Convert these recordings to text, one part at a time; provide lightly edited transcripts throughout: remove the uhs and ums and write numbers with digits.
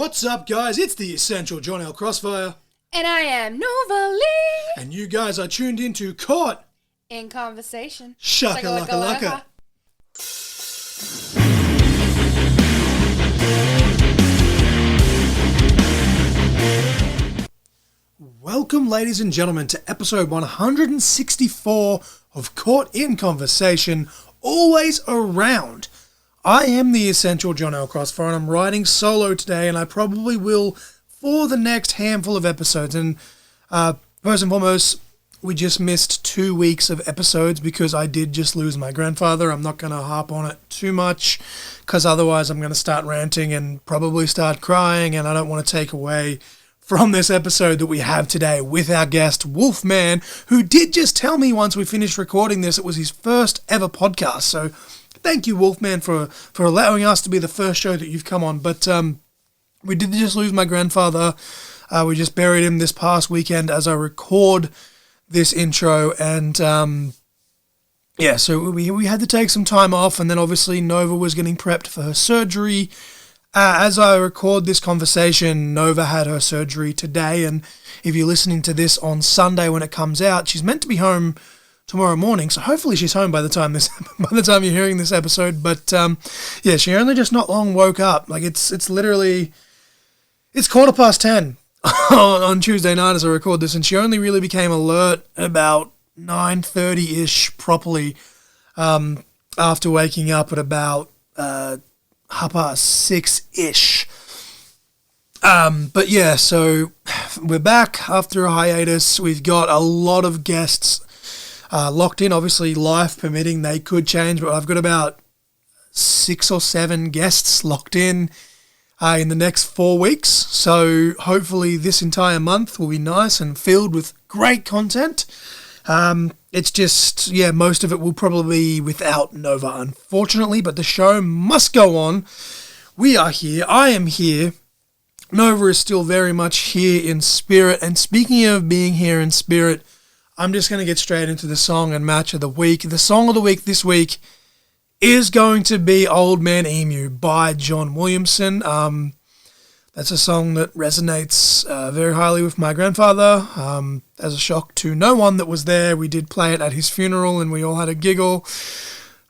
What's up, guys? It's the Essential John L. Crossfire. And I am Nova Lee. And you guys are tuned into Caught in Conversation. Shaka laka laka. Welcome, ladies and gentlemen, to episode 164 of Caught in Conversation, always around. I am the Essential John L. Crossfire, and I'm riding solo today, and I probably will for the next handful of episodes. And first and foremost, we just missed 2 weeks of episodes because I did just lose my grandfather. I'm not going to harp on it too much because otherwise I'm going to start ranting and probably start crying, and I don't want to take away from this episode that we have today with our guest, Wolfman, who did just tell me once we finished recording this, it was his first ever podcast. So thank you, Wolfman, for allowing us to be the first show that you've come on. But we did just lose my grandfather. We just buried him this past weekend as I record this intro. And so we had to take some time off. And then obviously Nova was getting prepped for her surgery. As I record this conversation, Nova had her surgery today, and if you're listening to this on Sunday when it comes out, she's meant to be home tomorrow morning, so hopefully she's home by the time you're hearing this episode. But she only just not long woke up. Like it's 10:15 on Tuesday night as I record this, and she only really became alert about 9:30ish properly after waking up at about 6:30ish. So we're back after a hiatus. We've got a lot of guests locked in. Obviously, life permitting, they could change, but I've got about 6 or 7 guests locked in the next 4 weeks. So hopefully this entire month will be nice and filled with great content. It's just, most of it will probably be without Nova, unfortunately, but the show must go on. We are here. I am here. Nova is still very much here in spirit. And speaking of being here in spirit, I'm just going to get straight into the song and match of the week. The song of the week this week is going to be Old Man Emu by John Williamson. That's a song that resonates very highly with my grandfather. As a shock to no one that was there, we did play it at his funeral and we all had a giggle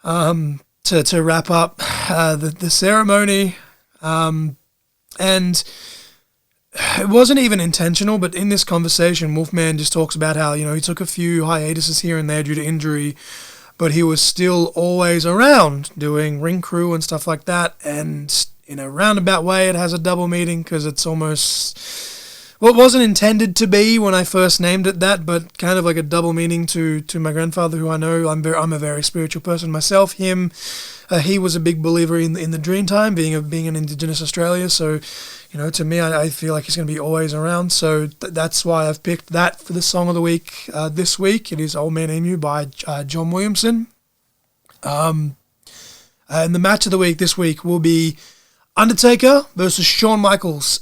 to wrap up the ceremony. And it wasn't even intentional, but in this conversation, Wolfman just talks about how, he took a few hiatuses here and there due to injury, but he was still always around doing ring crew and stuff like that. And in a roundabout way, it has a double meaning because it's almost, well, it wasn't intended to be when I first named it that, but kind of like a double meaning to my grandfather, who I know I'm a very spiritual person myself. He was a big believer in the Dreamtime, being an Indigenous Australia. So, to me, I feel like he's going to be always around. So that's why I've picked that for the song of the week this week. It is Old Man Emu by John Williamson. And the match of the week this week will be Undertaker versus Shawn Michaels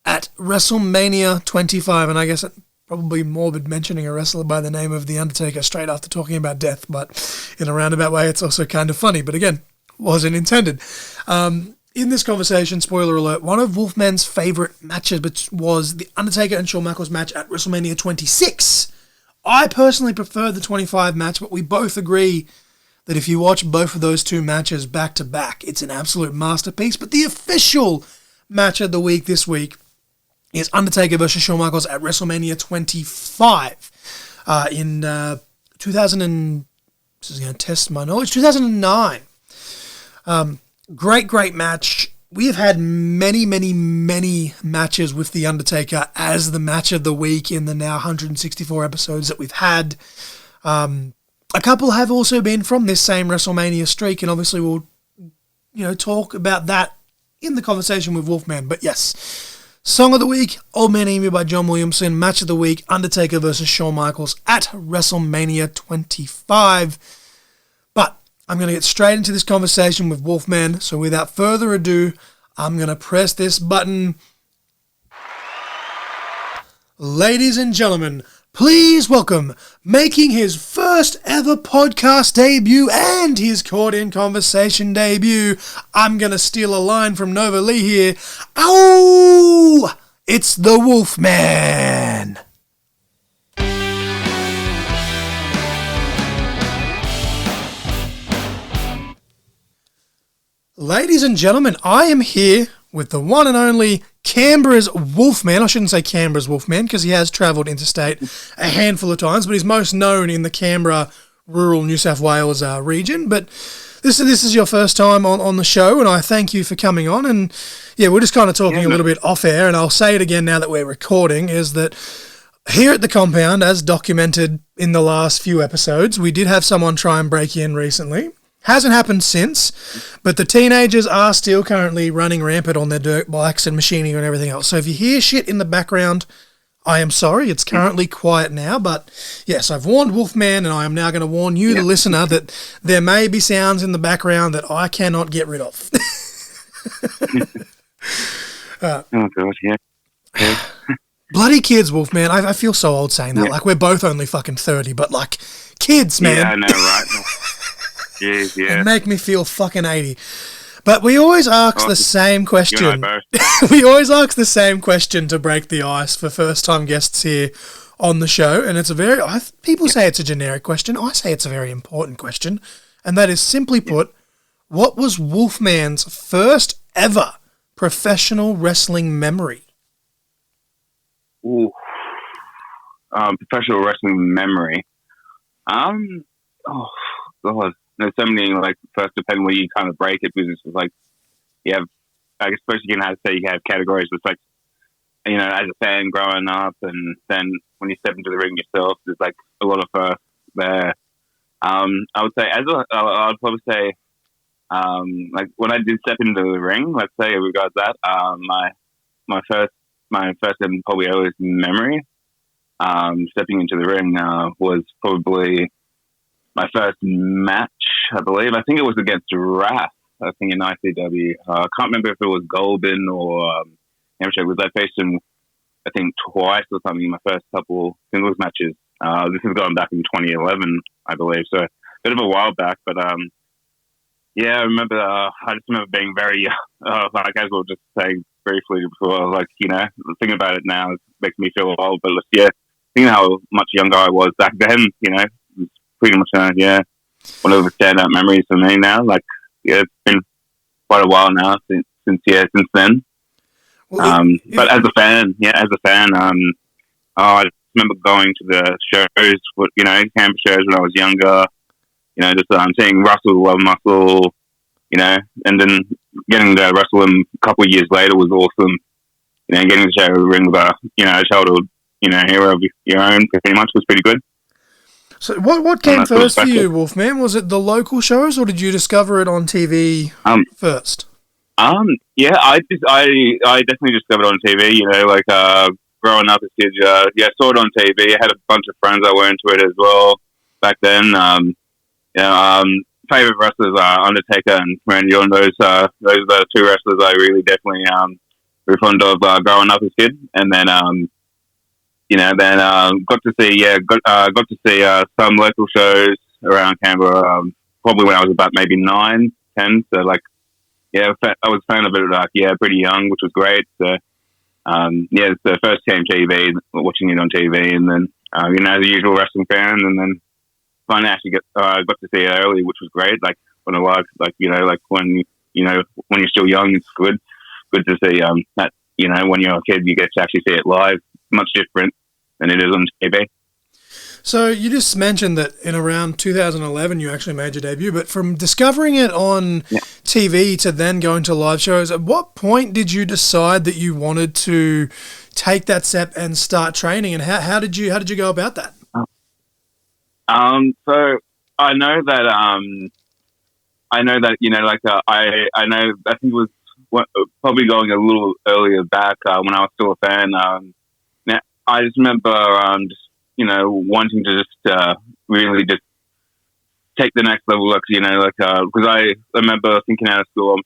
at WrestleMania 25. And I guess it probably morbid mentioning a wrestler by the name of The Undertaker straight after talking about death, but in a roundabout way, it's also kind of funny. But again, wasn't intended. In this conversation, spoiler alert, one of Wolfman's favorite matches was the Undertaker and Shawn Michaels match at WrestleMania 26. I personally prefer the 25 match, but we both agree that if you watch both of those two matches back to back, it's an absolute masterpiece. But the official match of the week this week is Undertaker versus Shawn Michaels at WrestleMania 25 in 2000 this is going to test my knowledge, 2009. Great match. We have had many matches with The Undertaker as the match of the week in the now 164 episodes that we've had. A couple have also been from this same WrestleMania streak, and obviously we'll, talk about that in the conversation with Wolfman. But yes, song of the week, Old Man Emu by John Williamson. Match of the week, Undertaker versus Shawn Michaels at WrestleMania 25. But I'm going to get straight into this conversation with Wolfman. So without further ado, I'm going to press this button. Ladies and gentlemen, Please welcome, making his first ever podcast debut and his Caught in Conversation debut. I'm going to steal a line from Nova Lee here. Ow! It's the Wolfman. Ladies and gentlemen, I am here with the one and only Canberra's Wolfman. I shouldn't say Canberra's Wolfman because he has travelled interstate a handful of times, but he's most known in the Canberra, rural New South Wales region. But this is your first time on the show, and I thank you for coming on. And yeah, we're just kind of talking a little bit off air, and I'll say it again now that we're recording, is that here at the compound, as documented in the last few episodes, we did have someone try and break in recently. Hasn't happened since, but the teenagers are still currently running rampant on their dirt bikes and machining and everything else. So if you hear shit in the background, I am sorry. It's currently quiet now, but yes, I've warned Wolfman, and I am now going to warn you, the listener, that there may be sounds in the background that I cannot get rid of. Oh, God, yeah. Bloody kids, Wolfman. I feel so old saying that. Like, we're both only fucking 30, but, like, kids, man. Yeah, I know, right? Jeez, yeah. They make me feel fucking 80. But we always ask the same question. You and I both. We always ask the same question to break the ice for first-time guests here on the show, and it's a very... people say it's a generic question. I say it's a very important question, and that is, simply put, what was Wolfman's first ever professional wrestling memory? Ooh. Professional wrestling memory. Oh, God. There's so many, like, first depending where you kind of break it, because it's like, you have, I suppose you can say you have categories. It's like, you know, as a fan growing up, and then when you step into the ring yourself, there's like a lot of firsts there. I would say, I'd probably say, like when I did step into the ring, let's say in regards to that, my first and probably earliest memory, stepping into the ring, was probably my first match, I believe. I think it was against Wrath, I think in ICW. I can't remember if it was Golden or Amateur. I faced him, I think, twice or something in my first couple singles matches. This is going back in 2011, I believe, so a bit of a while back. But yeah, I remember. I just remember being very, like as we were just saying briefly before, like, you know, thinking about it now, it makes me feel old. But yeah, thinking how much younger I was back then, you know. Pretty much, one of the standout memories for me now. Like, yeah, it's been quite a while now since then. Well, but as a fan, I just remember going to the shows, you know, camp shows when I was younger. You know, just seeing Russell Love Muscle, you know, and then getting to wrestle him a couple of years later was awesome. You know, getting to share a ring with a, you know, a childhood, you know, hero of your own pretty much was pretty good. So what came first for you, Wolfman? Was it the local shows, or did you discover it on TV first? Yeah, I definitely discovered it on TV. You know, like growing up as a kid, saw it on TV. I had a bunch of friends that were into it as well back then. Favorite wrestlers are Undertaker and Randy Orton. Those are the two wrestlers I really definitely were fond of growing up as a kid, and then got to see some local shows around Canberra, probably when I was about maybe 9, 10. So, like, yeah, I was a fan of it, like, pretty young, which was great. So, it's the first came TV, watching it on TV, and then, as a usual wrestling fan, and then finally actually got to see it early, which was great. Like, when I was, like, when you're still young, it's good to see, that, when you're a kid, you get to actually see it live. Much different than it is on TV. So you just mentioned that in around 2011 you actually made your debut, but from discovering it on TV to then going to live shows, at what point did you decide that you wanted to take that step and start training, and how did you go about that? So I know that I know, I think it was probably going a little earlier back when I was still a fan. Now, I just remember wanting to just really just take the next level, because I remember thinking out of school, I'm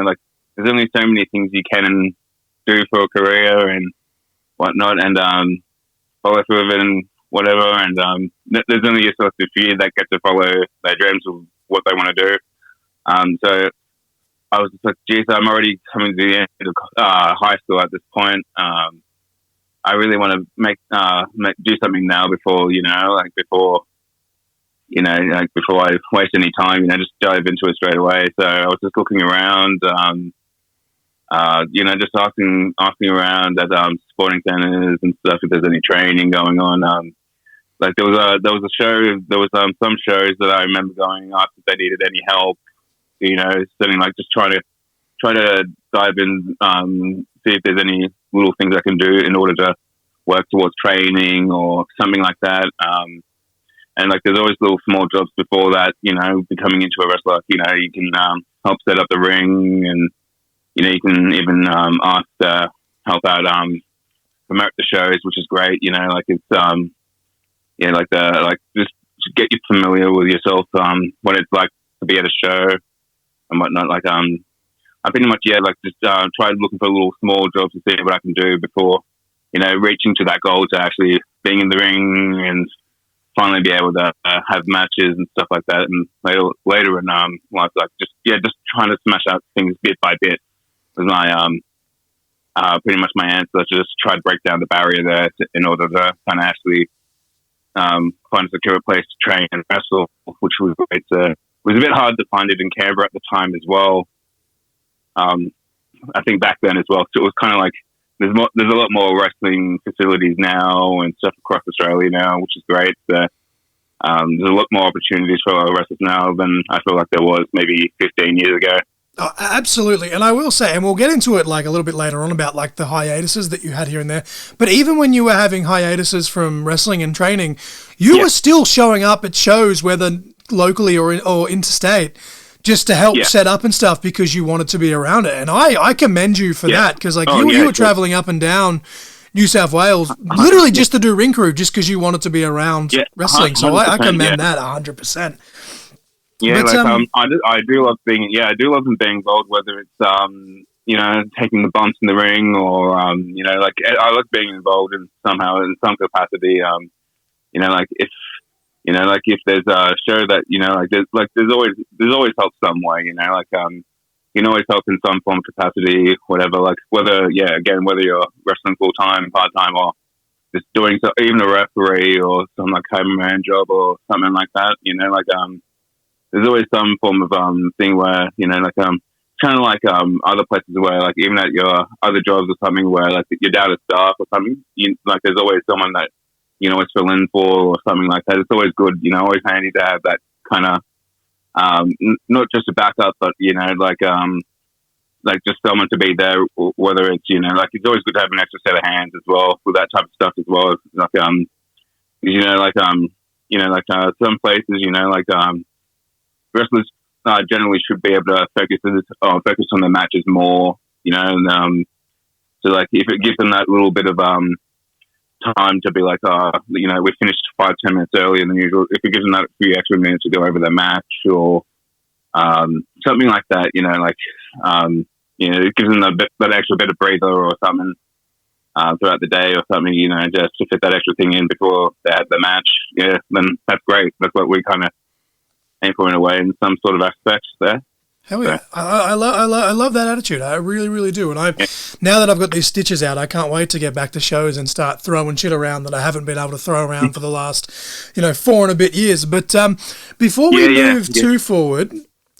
like, there's only so many things you can do for a career and whatnot, and follow through with it and whatever. And there's only a select few that get to follow their dreams of what they want to do. So I was just like, geez, I'm already coming to the end of high school at this point. I really want to do something now before I waste any time, just dive into it straight away. So I was just looking around, just asking around at sporting centres and stuff if there's any training going on. There was a show, some shows that I remember going up if they needed any help. Sitting just trying to dive in, see if there's any little things I can do in order to work towards training or something like that. And there's always little small jobs before that, becoming into a wrestler. You can help set up the ring, and you can even ask to help out promote the shows, which is great. Just to get you familiar with yourself, what it's like to be at a show and whatnot. I pretty much tried looking for little small jobs to see what I can do before reaching to that goal to actually being in the ring and finally be able to have matches and stuff like that. And later in life, just trying to smash out things bit by bit was my pretty much my answer. To just try to break down the barrier there in order to kind of actually find a secure place to train and wrestle, which was great. It was a bit hard to find it in Canberra at the time as well. I think back then as well, so it was kind of like there's a lot more wrestling facilities now and stuff across Australia now, which is great. There's a lot more opportunities for wrestlers now than I feel like there was maybe 15 years ago. Oh, absolutely. And I will say, and we'll get into it a little bit later on about the hiatuses that you had here and there, but even when you were having hiatuses from wrestling and training, you were still showing up at shows, whether locally or interstate, just to help set up and stuff because you wanted to be around it. And I commend you for that, because you were traveling up and down New South Wales literally just to do ring crew, just because you wanted to be around wrestling. So I commend that 100%. Yeah, but, I do love being involved, whether it's taking the bumps in the ring or I like being involved in some capacity. If there's a show that there's always help some way. You can always help in some form of capacity, whatever. Whether you're wrestling full time, part time, or just doing even a referee or some cameraman job or something like that. There's always some form of thing where kind of like other places where even at your other jobs or something where you're down to staff or something. There's always someone that always fill in for or something like that. It's always good, always handy to have that kind of not just a backup, but just someone to be there. Whether it's it's always good to have an extra set of hands as well with that type of stuff as well. Some places wrestlers generally should be able to focus on the matches more, so if it gives them that little bit of time to be we finished 5-10 minutes earlier than usual. If it gives them that few extra minutes to go over the match or something like that, it gives them that extra bit of breather or something throughout the day or something, just to fit that extra thing in before they have the match. Yeah, then that's great. That's what we kind of aim for in a way in some sort of aspects there. Hell yeah. I love that attitude. I really, really do. And now that I've got these stitches out, I can't wait to get back to shows and start throwing shit around that I haven't been able to throw around for the last, 4 and a bit years. But before we move too forward,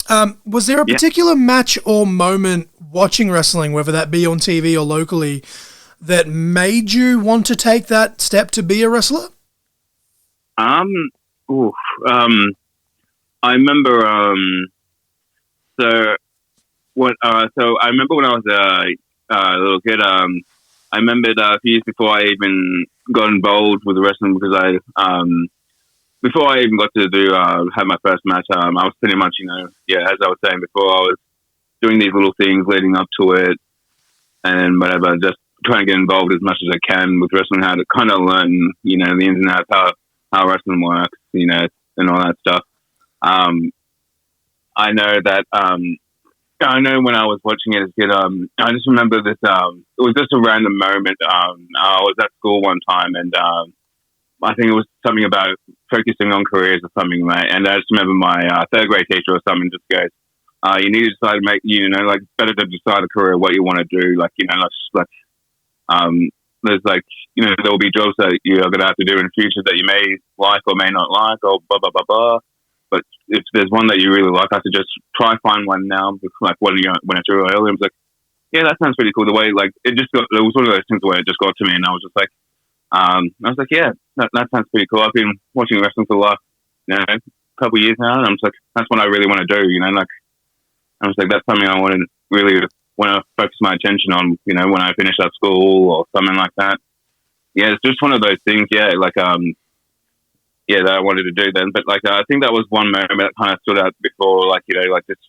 was there a particular match or moment watching wrestling, whether that be on TV or locally, that made you want to take that step to be a wrestler? I remember. So I remember when I was a little kid. I remember a few years before I even got involved with wrestling, because before I even got to have my first match, I was pretty much, as I was saying before, I was doing these little things leading up to it and whatever, just trying to get involved as much as I can with wrestling, how to kind of learn, the ins and outs, how wrestling works, and all that stuff. I know that I know when I was watching it as a kid, I just remember this. It was just a random moment. I was at school one time, and I think it was something about focusing on careers or something, right? And I just remember my third grade teacher or something just goes, "You need to decide to make, like it's better to decide a career what you want to do. Like, there's like, there will be jobs that you're going to have to do in the future that you may like or may not like, or blah blah blah blah. But if there's one that you really like, I suggest try find one now. Like when it's early, I was like, yeah, that sounds pretty cool. The way like it was one of those things where it just got to me, and I was just like, yeah, that sounds pretty cool. I've been watching wrestling for the last couple of years now, and I'm just like, that's what I really want to do. Like I was like, that's something I want to focus my attention on. When I finish up school or something like that. Yeah, it's just one of those things. Yeah, like that I wanted to do then. But like, I think that was one moment that kind of stood out before, like, just,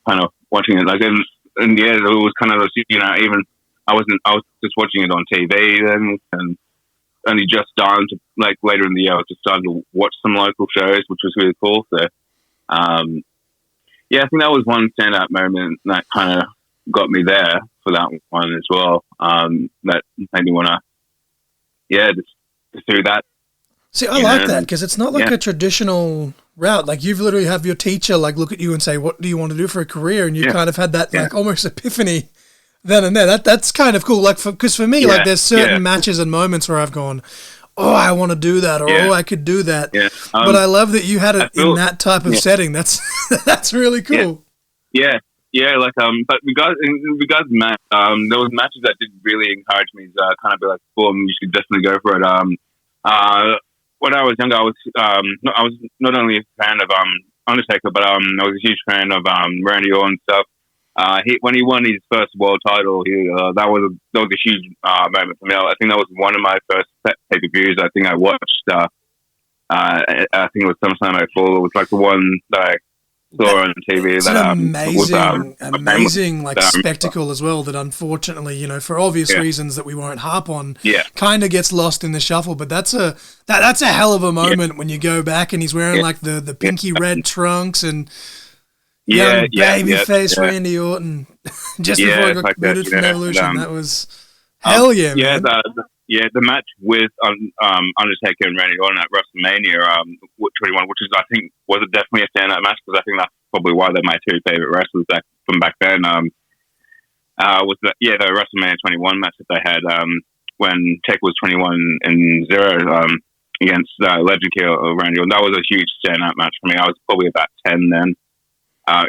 kind of watching it. Like, and yeah, it was kind of, even I was just watching it on TV then, and only just starting to, like, later in the year, I was just starting to watch some local shows, which was really cool. So, yeah, I think that was one standout moment that kind of got me there for that one as well. That made me want to, just do that. See, I like that because it's not like a traditional route. Like you've literally have your teacher like look at you and say, "What do you want to do for a career?" And you kind of had that like almost epiphany then and there. That's kind of cool. Like because for me, like there's certain matches and moments where I've gone, "Oh, I want to do that," or "Oh, I could do that." Yeah. But I love that you had it in that type of setting. That's really cool. Yeah. Like but in regards to match, there was matches that did really encourage me to kind of be like, "Boom, you should definitely go for it." When I was younger, I was not only a fan of Undertaker, but I was a huge fan of Randy Orton stuff. When he won his first world title, that was a huge moment for me. I think that was one of my first pay per views. I think I watched. I think it was SummerSlam '04. It was like the one that I saw on TV. It's an amazing like spectacle as well that unfortunately, for obvious reasons that we won't harp on, kind of gets lost in the shuffle. But that's a hell of a moment when you go back and he's wearing like the pinky red trunks and babyface Randy Orton just before he got booted from Evolution. That was hell man. The match with Undertaker and Randy Orton at WrestleMania 21, which is I think was definitely a standout match because I think that's probably why they're my two favorite wrestlers from back then. Was the WrestleMania 21 match that they had when Taker was 21-0 against Legend Killer Randy Orton. That was a huge standout match for me. I was probably about 10 then.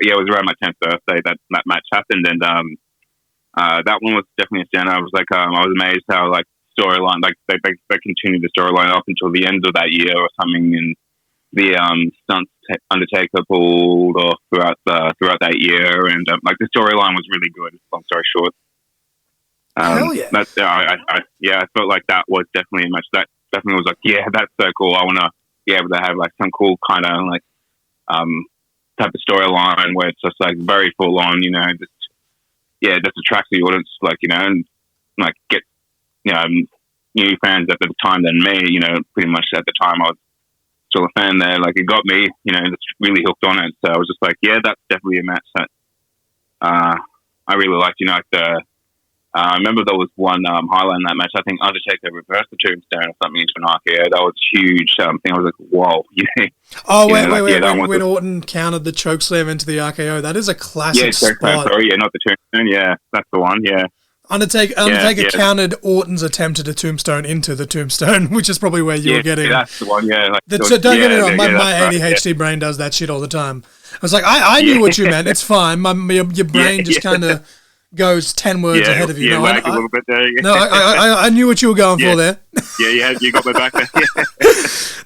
It was around my 10th birthday that match happened, and that one was definitely a standout. I was like, I was amazed how like storyline, like they continued the storyline up until the end of that year or something, and the stunts Undertaker pulled off throughout that year, and like the storyline was really good. Long story short, hell yeah! That's I felt like that was definitely a match that definitely was like, that's so cool. I want to be able to have like some cool kind of like type of storyline where it's just like very full on, just attracts the audience, like and like get new fans at the time than me. Pretty much at the time I was still a fan there. Like it got me, just really hooked on it. So I was just like, that's definitely a match that I really liked. I remember there was one highlight in that match. I think Undertaker reversed the tombstone or something into an RKO. That was huge. I was like, whoa. When Orton countered the chokeslam into the RKO, that is a classic spot. Sorry, not the tombstone. Yeah, that's the one. Yeah. Undertaker countered Orton's attempt at a tombstone into the tombstone, which is probably where you were getting. Yeah, that's the one. Yeah. So don't get me wrong. My ADHD brain does that shit all the time. I was like, I knew what you meant. It's fine. Your brain just kind of goes 10 words ahead of you. A little bit there. No, I knew what you were going for there. You got my back there.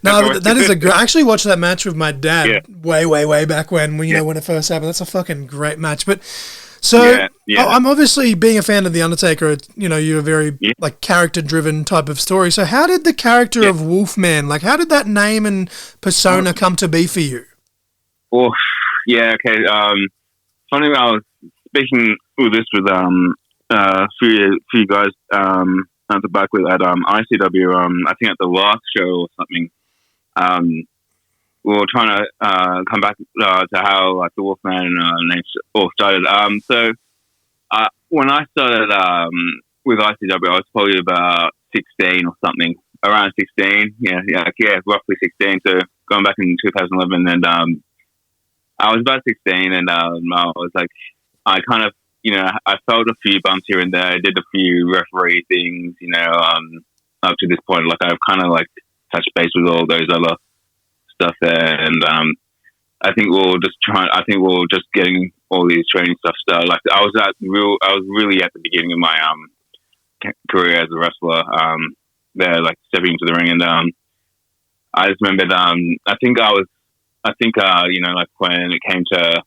No, that is I actually watched that match with my dad way back when when it first happened. That's a fucking great match. But so I'm obviously being a fan of the Undertaker. You're a very like character-driven type of story. So how did the character of Wolfman, like how did that name and persona come to be for you? Oh, yeah. Okay. Funny, I was speaking with this with a few guys at the back with at ICW. I think at the last show or something. we were trying to come back to how like the Wolfman names all started. So when I started with ICW, I was probably about 16 or something, around 16. Yeah, roughly 16. So going back in 2011, and I was about 16, and I was like, I kind of, I felt a few bumps here and there. I did a few referee things, up to this point. Like I've kind of like touched base with all those other stuff there, and I think we're just getting all these training stuff started. Like I was really at the beginning of my career as a wrestler. There, like stepping into the ring, and I just remembered. I think like when it came to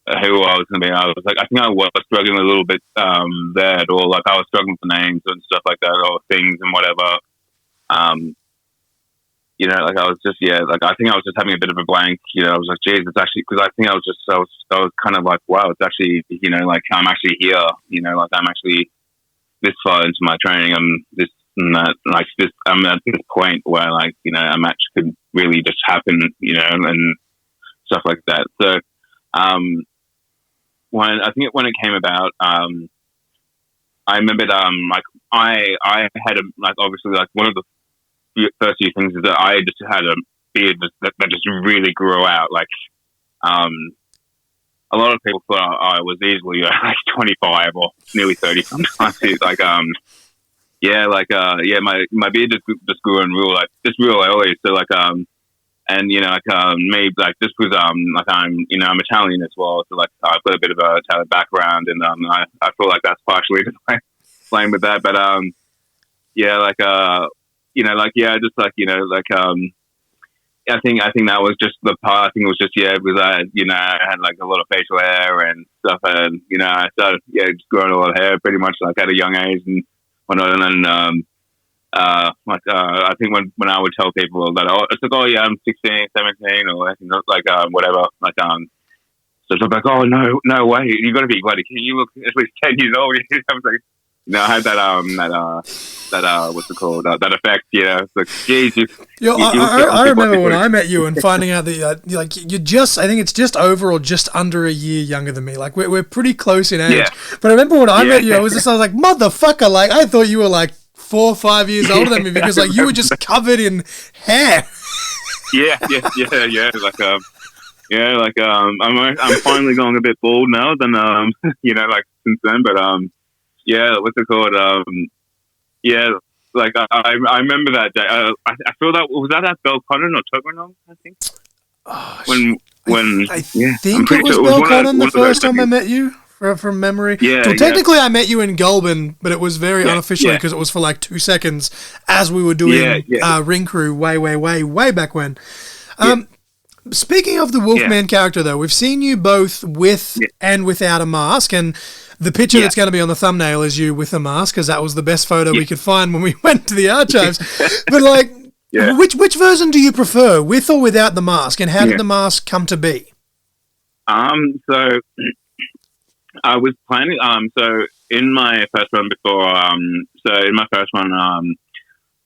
who I was going to be, I was like, I think I was struggling a little bit there at all. Like I was struggling for names and stuff like that, or things and whatever. Like I was just, like I think I was just having a bit of a blank. I was like, geez, it's actually, because I think I was kind of like, wow, it's actually, like I'm actually here. Like I'm actually this far into my training. I'm this and that, like this. I'm at this point where like a match could really just happen. And stuff like that. So, when it came about, I remembered like I had obviously like one of the first few things is that I just had a beard that just really grew out. Like, a lot of people thought I was easily like 25 or nearly 30 sometimes. Like, my beard just grew in real early. So like, and me, like this was like I'm Italian as well, so like I've got a bit of a Italian background, and I feel like that's partially to blame with that. But I think that was just the part. I think it was just because I had like a lot of facial hair and stuff, and I started just growing a lot of hair pretty much like at a young age and whatnot, and then I think when I would tell people that it's like, I'm 16, 17 or like whatever, like so it's like, oh no way, you got to be bloody kidding, you look at least 10 years old. I was like, I had that what's it called, that effect. It's like, geez, I remember when I met you and finding out that like you just, I think it's just over or just under a year younger than me. Like we're pretty close in age. Yeah. But I remember when I met you, I was like, motherfucker, like I thought you were like 4 or 5 years older than me because like you were just covered in hair. Yeah. Like I'm finally going a bit bald now than like since then, but what's it called? Like I remember that day. I feel that was that at Belconnen or Tuggeranong, I think. Oh, I think it was Belconnen the first time I met you. From memory. Yeah. So technically I met you in Goulburn, but it was very unofficially because it was for like 2 seconds as we were doing Ring Crew way back when. Speaking of the Wolfman character though, we've seen you both with and without a mask, and the picture that's going to be on the thumbnail is you with a mask because that was the best photo we could find when we went to the archives. But like, which version do you prefer, with or without the mask, and how did the mask come to be? So I was planning, so in my first run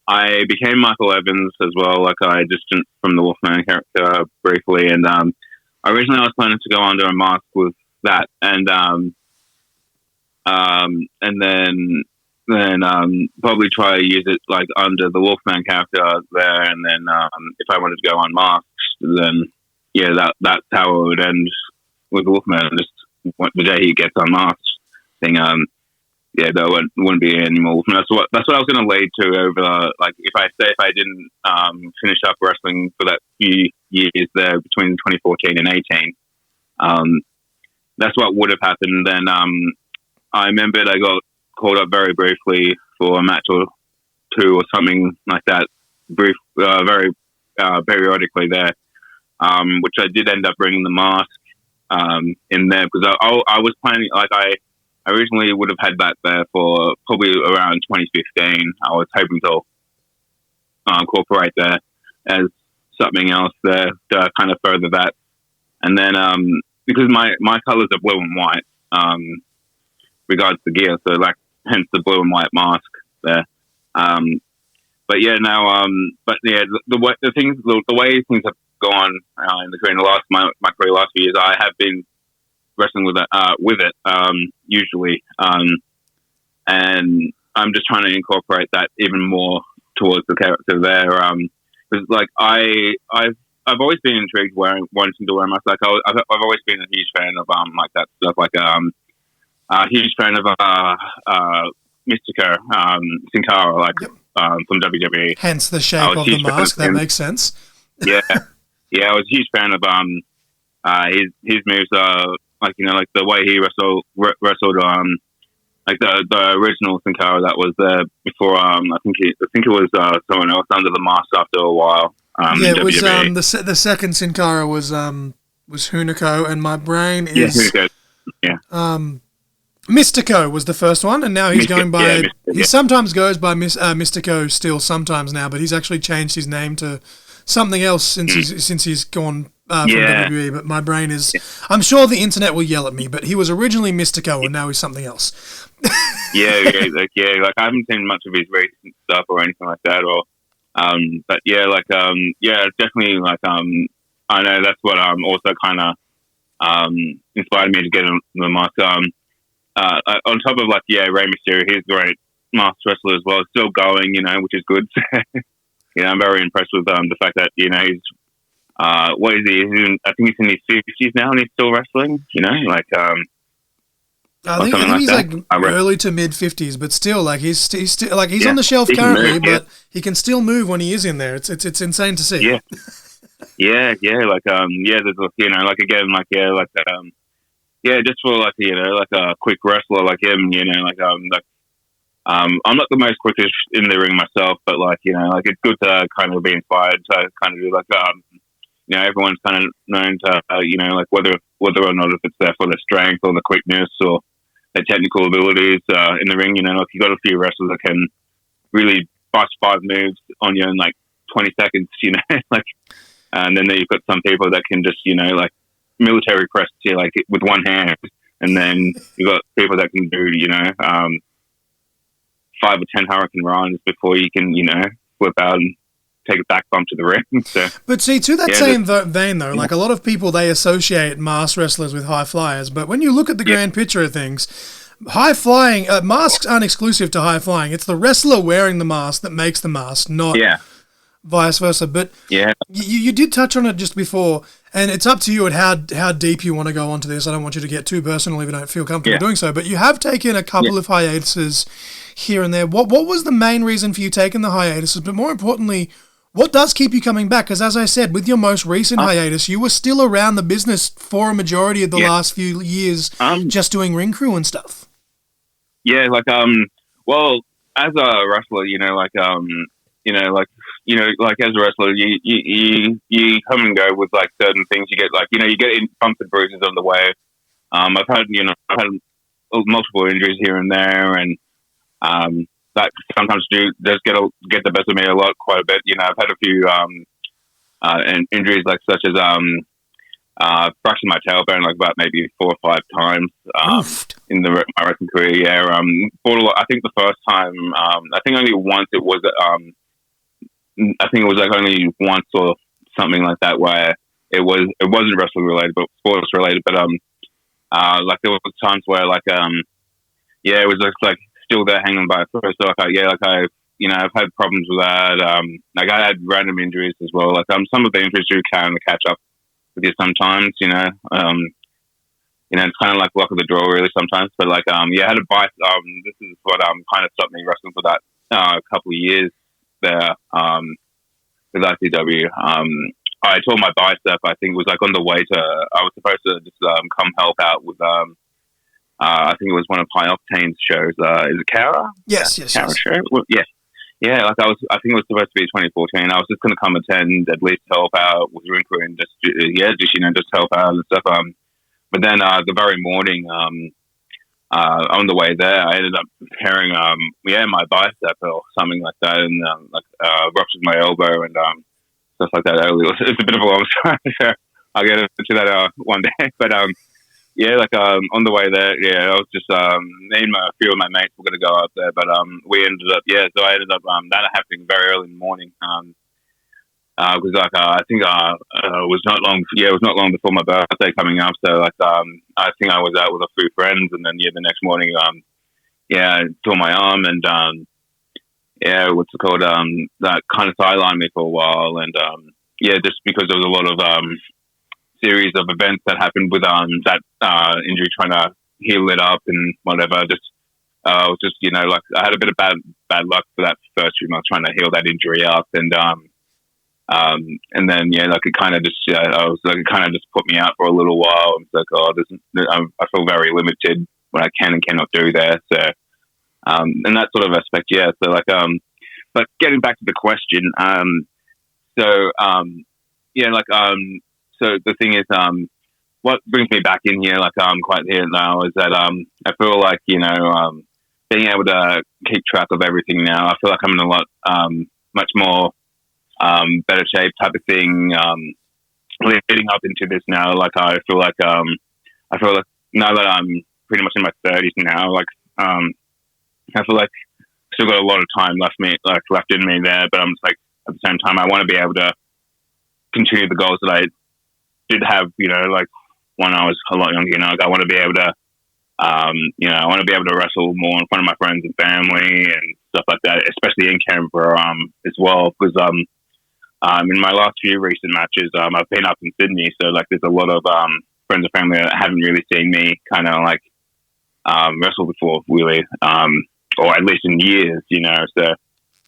I became Michael Evans as well. Like I distanced from the Wolfman character briefly, and originally I was planning to go under a mask with that, and then probably try to use it like under the Wolfman character there, and then if I wanted to go unmasked, then that's how it would end with the Wolfman. Just the day he gets unmasked, thing, there wouldn't be any more Wolfman. That's what I was going to lead to over. Like if I didn't finish up wrestling for that few years there between 2014 and 18, that's what would have happened. Then I remembered I got called up very briefly for a match or two or something like that, very periodically there, which I did end up bringing the mask in there because I was planning, like I originally would have had that there for probably around 2015. I was hoping to incorporate that as something else there to kind of further that. And then because my colors are blue and white regards to gear, so like hence the blue and white mask there. The way things have gone in between my career last few years, I have been wrestling with it usually, and I'm just trying to incorporate that even more towards the character there. Because like I've always been intrigued wanting to wear a mask. Like I've always been a huge fan of like that stuff. Like a huge fan of Mystico, Sin Cara, like from WWE. Hence the shape of the mask. That makes sense. Yeah, I was a huge fan of his moves. Like like the way he wrestled like the original Sin Cara that was there before. I think it was someone else under the mask after a while. It was the second Sin Cara was Hunico, and my brain is Hunico. Yeah. Mystico was the first one, and now he's going by. He yeah. sometimes goes by Mystico still sometimes now, but he's actually changed his name to something else since he's gone from WWE. But my brain is. I'm sure the internet will yell at me, but he was originally Mystico, and now he's something else. Like I haven't seen much of his recent stuff or anything like that, or but definitely like I know that's what also kind of inspired me to get on the mask. On top of Rey Mysterio, he's a great masked wrestler as well, still going, which is good. I'm very impressed with the fact that he's what is he? I think he's in his 50s now, and he's still wrestling. I think he's like early to mid 50s, but still, he's still he's on the shelf currently, but he can still move when he is in there. It's insane to see. Yeah, there's just for a quick wrestler like him, I'm not the most quickest in the ring myself, but it's good to kind of be inspired to kind of do everyone's kind of known to whether or not if it's there for the strength or the quickness or their technical abilities in the ring. You've got a few wrestlers that can really bust 5 moves on you in 20 seconds. And then you've got some people that can just military press you with one hand, and then you've got people that can do 5 or 10 hurricane runs before you can flip out and take a back bump to the ring. So, but see, to that same vein though, a lot of people, they associate masked wrestlers with high flyers, but when you look at the grand picture of things, high flying masks aren't exclusive to high flying. It's the wrestler wearing the mask that makes the mask, not vice versa. But you did touch on it just before, and it's up to you at how deep you want to go onto this. I don't want you to get too personal if you don't feel comfortable doing so, but you have taken a couple of hiatuses here and there. What was the main reason for you taking the hiatuses? But more importantly, what does keep you coming back? Because as I said, with your most recent hiatus, you were still around the business for a majority of the last few years, just doing ring crew and stuff. Yeah, well, as a wrestler, as a wrestler, you come and go with certain things. You get you get bumps and bruises on the way. I've had multiple injuries here and there, and that sometimes does get the best of me quite a bit. I've had a few injuries such as fractured my tailbone about maybe 4 or 5 times in my wrestling career. Yeah, I think the first time, I think only once it was. I think it was only once or something like that where it wasn't wrestling related but sports related. But there was times where it was just still there hanging by a thread. So I've had problems with that. I had random injuries as well. Some of the injuries do kind of catch up with you sometimes. It's kind of like luck of the draw really sometimes. But I had a bite. This is what kind of stopped me wrestling for that couple of years there with ICW. I tore my bicep. I think it was on the way to. I was supposed to just come help out with. I think it was one of High Octane's shows. Is it Cara? Yes. Cara show. Well, yes. Yeah, I think it was supposed to be 2014. I was just going to come attend, at least help out with ring crew and just help out and stuff. But then the very morning, on the way there, I ended up tearing my bicep or something like that, and ruptured my elbow and stuff like that. It's a bit of a long story. So I'll get into that one day. But on the way there, I was just me and a few of my mates were going to go up there, but we ended up so I ended up that happening very early in the morning. because I think it was not long. Yeah, it was not long before my birthday coming up. So I think I was out with a few friends, and then the next morning, I tore my arm, and what's it called? That kind of sidelined me for a while, and just because there was a lot of series of events that happened with that injury, trying to heal it up and whatever. I was just I had a bit of bad luck for that first few months trying to heal that injury up, and then it kind of just I was like it kind of just put me out for a little while. I was like, I feel very limited what I can and cannot do there. So and that sort of aspect, yeah. So but getting back to the question, so the thing is, what brings me back in here, quite here now, is that I feel like being able to keep track of everything now. I feel like I'm in a lot much more better shape type of thing. Leading up into this now, I feel like now that I'm pretty much in my 30s now, I feel like I've still got a lot of time left in me there. But I'm just like at the same time, I want to be able to continue the goals that I did have, when I was a lot younger. I want to be able to, I want to be able to wrestle more in front of my friends and family and stuff like that, especially in Canberra as well. Because in my last few recent matches, I've been up in Sydney, so there's a lot of friends and family that haven't really seen me kind of wrestle before, really, or at least in years, So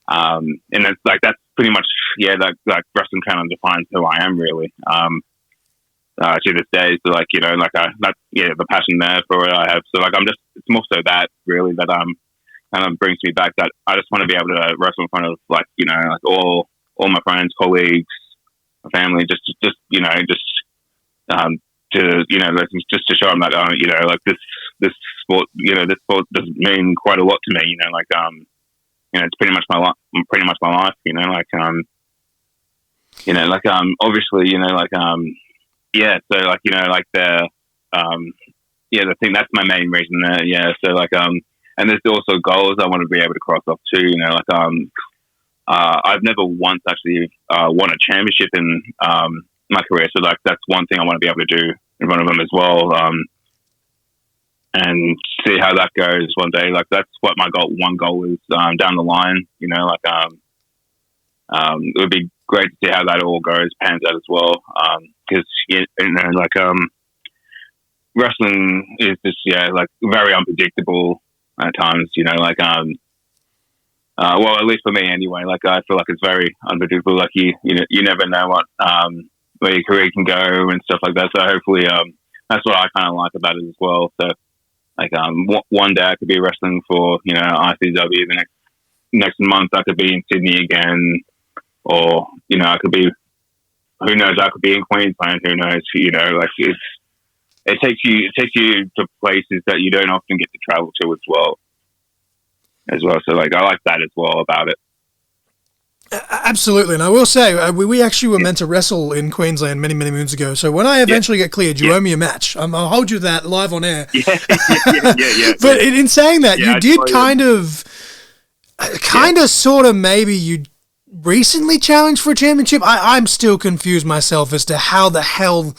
and it's that's pretty much wrestling kind of defines who I am, really. To this day, so the passion there for it I have. So it's more so that really that kind of brings me back. That I just want to be able to wrestle in front of all my friends, colleagues, my family, just to just to show them that this sport does mean quite a lot to me. It's pretty much my life. Obviously, the thing that's my main reason there. Yeah, so and there's also goals I want to be able to cross off too. I've never once actually won a championship in my career, so that's one thing I want to be able to do in front of them as well, and see how that goes one day. That's what my one goal is down the line. It would be great to see how that all pans out as well. Because wrestling is just very unpredictable at times. Well, at least for me anyway. I feel like it's very unpredictable. You never know where your career can go and stuff like that. So hopefully, that's what I kind of like about it as well. So one day I could be wrestling for ICW. The next month I could be in Sydney again, or I could be. Who knows? I could be in Queensland. Who knows? It takes you to places that you don't often get to travel to as well. So I like that as well about it. Absolutely, and I will say we actually were meant to wrestle in Queensland many moons ago. So when I eventually get cleared, you owe me a match. I'll hold you to that live on air. Yeah. But in saying that, you did sort of maybe you recently challenged for a championship. I'm still confused myself as to how the hell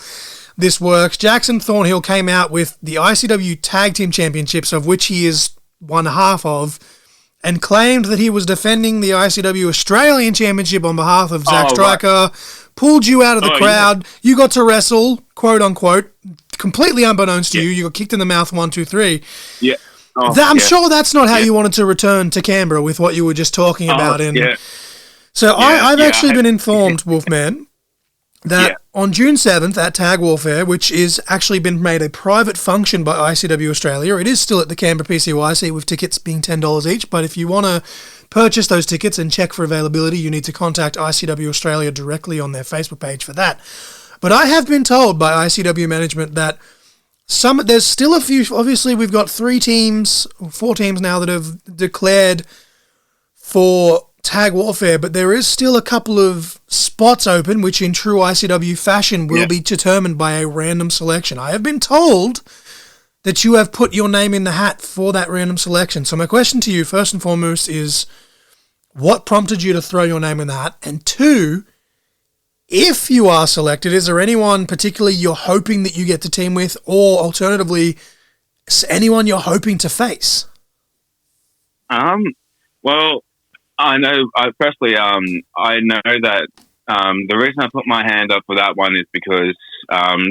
this works. Jackson Thornhill came out with the ICW Tag Team Championships, of which he is one half of, and claimed that he was defending the ICW Australian Championship on behalf of Zack Stryker, pulled you out of the crowd. Yeah. You got to wrestle, quote unquote, completely unbeknownst to you. You got kicked in the mouth 1, 2, 3. Yeah. I'm sure that's not how you wanted to return to Canberra with what you were just talking about. So I've actually been informed, Wolfman, that on June 7th at Tag Warfare, which is actually been made a private function by ICW Australia, it is still at the Canberra PCYC with tickets being $10 each, but if you want to purchase those tickets and check for availability, you need to contact ICW Australia directly on their Facebook page for that. But I have been told by ICW management that there's still a few. Obviously, we've got 4 teams now that have declared for Tag Warfare, but there is still a couple of spots open, which in true ICW fashion will be determined by a random selection. I have been told that you have put your name in the hat for that random selection. So my question to you, first and foremost, is what prompted you to throw your name in the hat? And 2, if you are selected, is there anyone particularly you're hoping that you get to team with, or alternatively, anyone you're hoping to face? Well, I know, firstly, I know that the reason I put my hand up for that one is because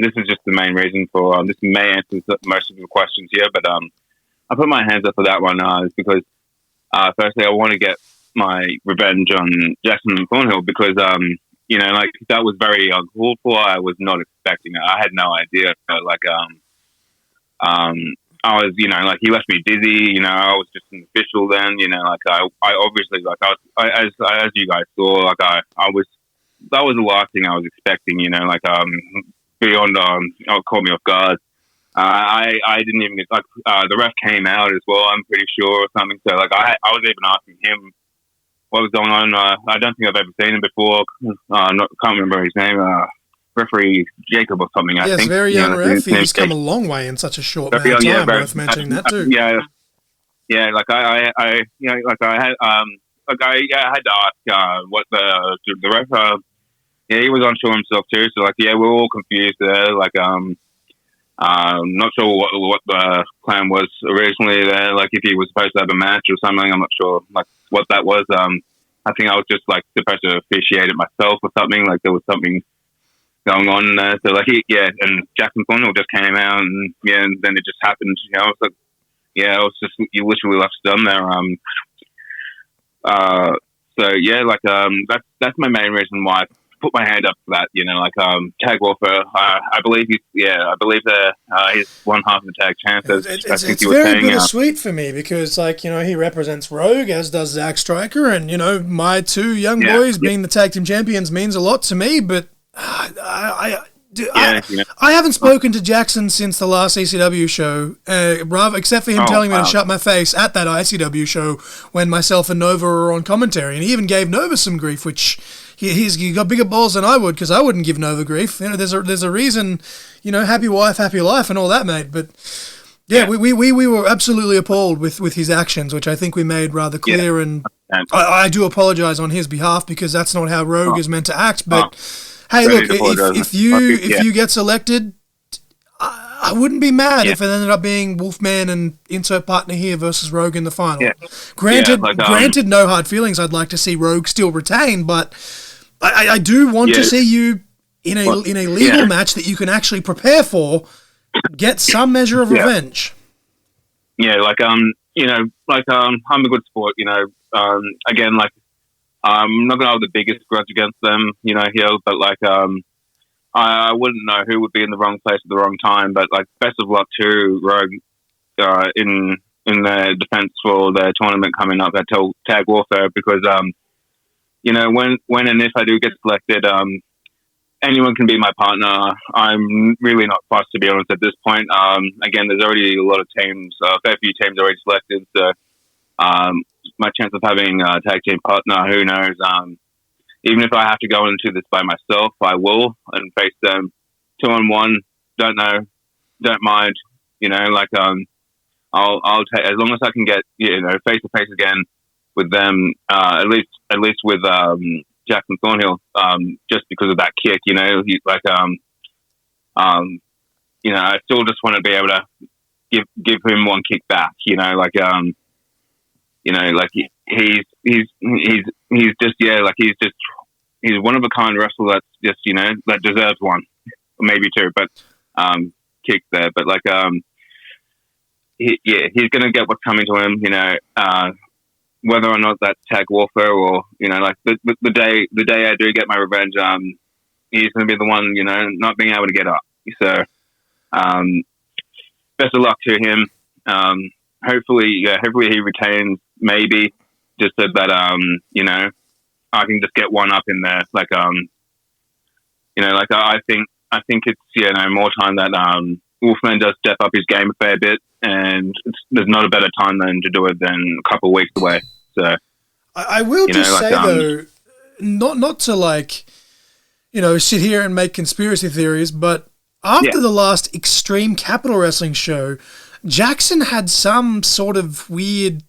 this is just the main reason for, this may answer most of the questions here, but I put my hands up for that one is because, firstly, I want to get my revenge on Jackson Thornhill because, like, that was very uncalled for. I was not expecting it. I had no idea. I was, like, he left me dizzy. I was just an official then. I obviously, like, as you guys saw, like, I was. That was the last thing I was expecting. Beyond caught me off guard. I didn't even get, like, the ref came out as well. I'm pretty sure or something. So, like, I was even asking him what was going on. I don't think I've ever seen him before. Can't remember his name. Referee Jacob or something. I think. Yes, very young ref. He's come a long way in such a short amount of time. Worth mentioning that too. Yeah. Like I had to ask what the ref. He was unsure himself too. So like, we're all confused there. Like, not sure what the plan was originally there. Like, if he was supposed to have a match or something, I'm not sure like what that was. I think I was just like supposed to officiate it myself or something. Like there was something going on there. So like, and Jackson Thornhill just came out and then it just happened. I was like, I was just, you literally left done there. That's my main reason why I put my hand up for that. Tag Warfare. I believe he's one half of the tag champ. It's very bittersweet for me because, like, he represents Rogue, as does Zack Stryker, and my two young boys being the tag team champions means a lot to me. But I haven't spoken to Jackson since the last ICW show, except for him telling me to shut my face at that ICW show when myself and Nova were on commentary, and he even gave Nova some grief, which he got bigger balls than I would, because I wouldn't give Nova grief. There's a reason, happy wife, happy life, and all that, mate. But we were absolutely appalled with his actions, which I think we made rather clear, and I do apologize on his behalf because that's not how Rogue is meant to act, but. Hey, look, if you get selected, I wouldn't be mad if it ended up being Wolfman and insert partner here versus Rogue in the final. Yeah. Granted, no hard feelings. I'd like to see Rogue still retain, but I do want to see you in a legal match that you can actually prepare for, get some measure of revenge. Yeah, I'm a good sport. Again, like. I'm not going to have the biggest grudge against them, here, but like, I wouldn't know who would be in the wrong place at the wrong time, but like, best of luck to Rogue, in their defense for their tournament coming up at Tag Warfare, because, when and if I do get selected, anyone can be my partner. I'm really not fussed, to be honest, at this point. Again, there's already a lot of teams, a fair few teams already selected, so, my chance of having a tag team partner, who knows? Even if I have to go into this by myself, I will and face them 2-on-1. Don't know, don't mind. I'll take, as long as I can get face to face again with them. At least with Jackson Thornhill, just because of that kick. I still just want to be able to give him one kick back. He's one of a kind wrestler that's just, that deserves one, maybe two, but, kick there. But he's going to get what's coming to him, whether or not that's Tag Warfare or, the day I do get my revenge, he's going to be the one, not being able to get up. So, best of luck to him. Hopefully he retains, maybe, just so that I can just get one up in there. I think it's more time that Wolfman does step up his game a fair bit, and there's not a better time than to do it than a couple of weeks away. So I will just say though, not to sit here and make conspiracy theories, but after the last Extreme Capital Wrestling show, Jackson had some sort of weird,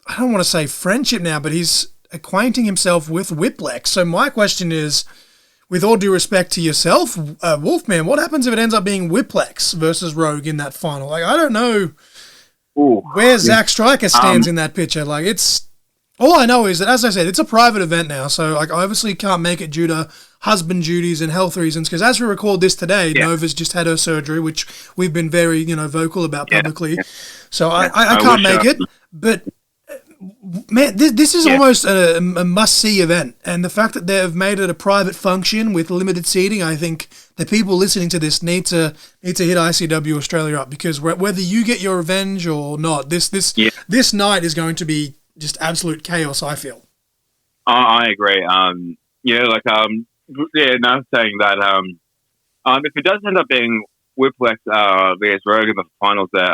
I don't want to say friendship now, but he's acquainting himself with Whiplex. So my question is, with all due respect to yourself, Wolfman, what happens if it ends up being Whiplex versus Rogue in that final? Like, I don't know where Zack Stryker stands in that picture. Like, it's all I know is that, as I said, it's a private event now, so like, I obviously can't make it due to husband duties and health reasons. Because as we record this today, Nova's just had her surgery, which we've been very vocal about publicly. So I can't make it, but. Man, this is almost a must-see event, and the fact that they've made it a private function with limited seating, I think the people listening to this need to hit ICW Australia up, because whether you get your revenge or not, this night is going to be just absolute chaos, I feel. I agree. Saying that, if it does end up being Whiplex vs Rogue in the finals, there,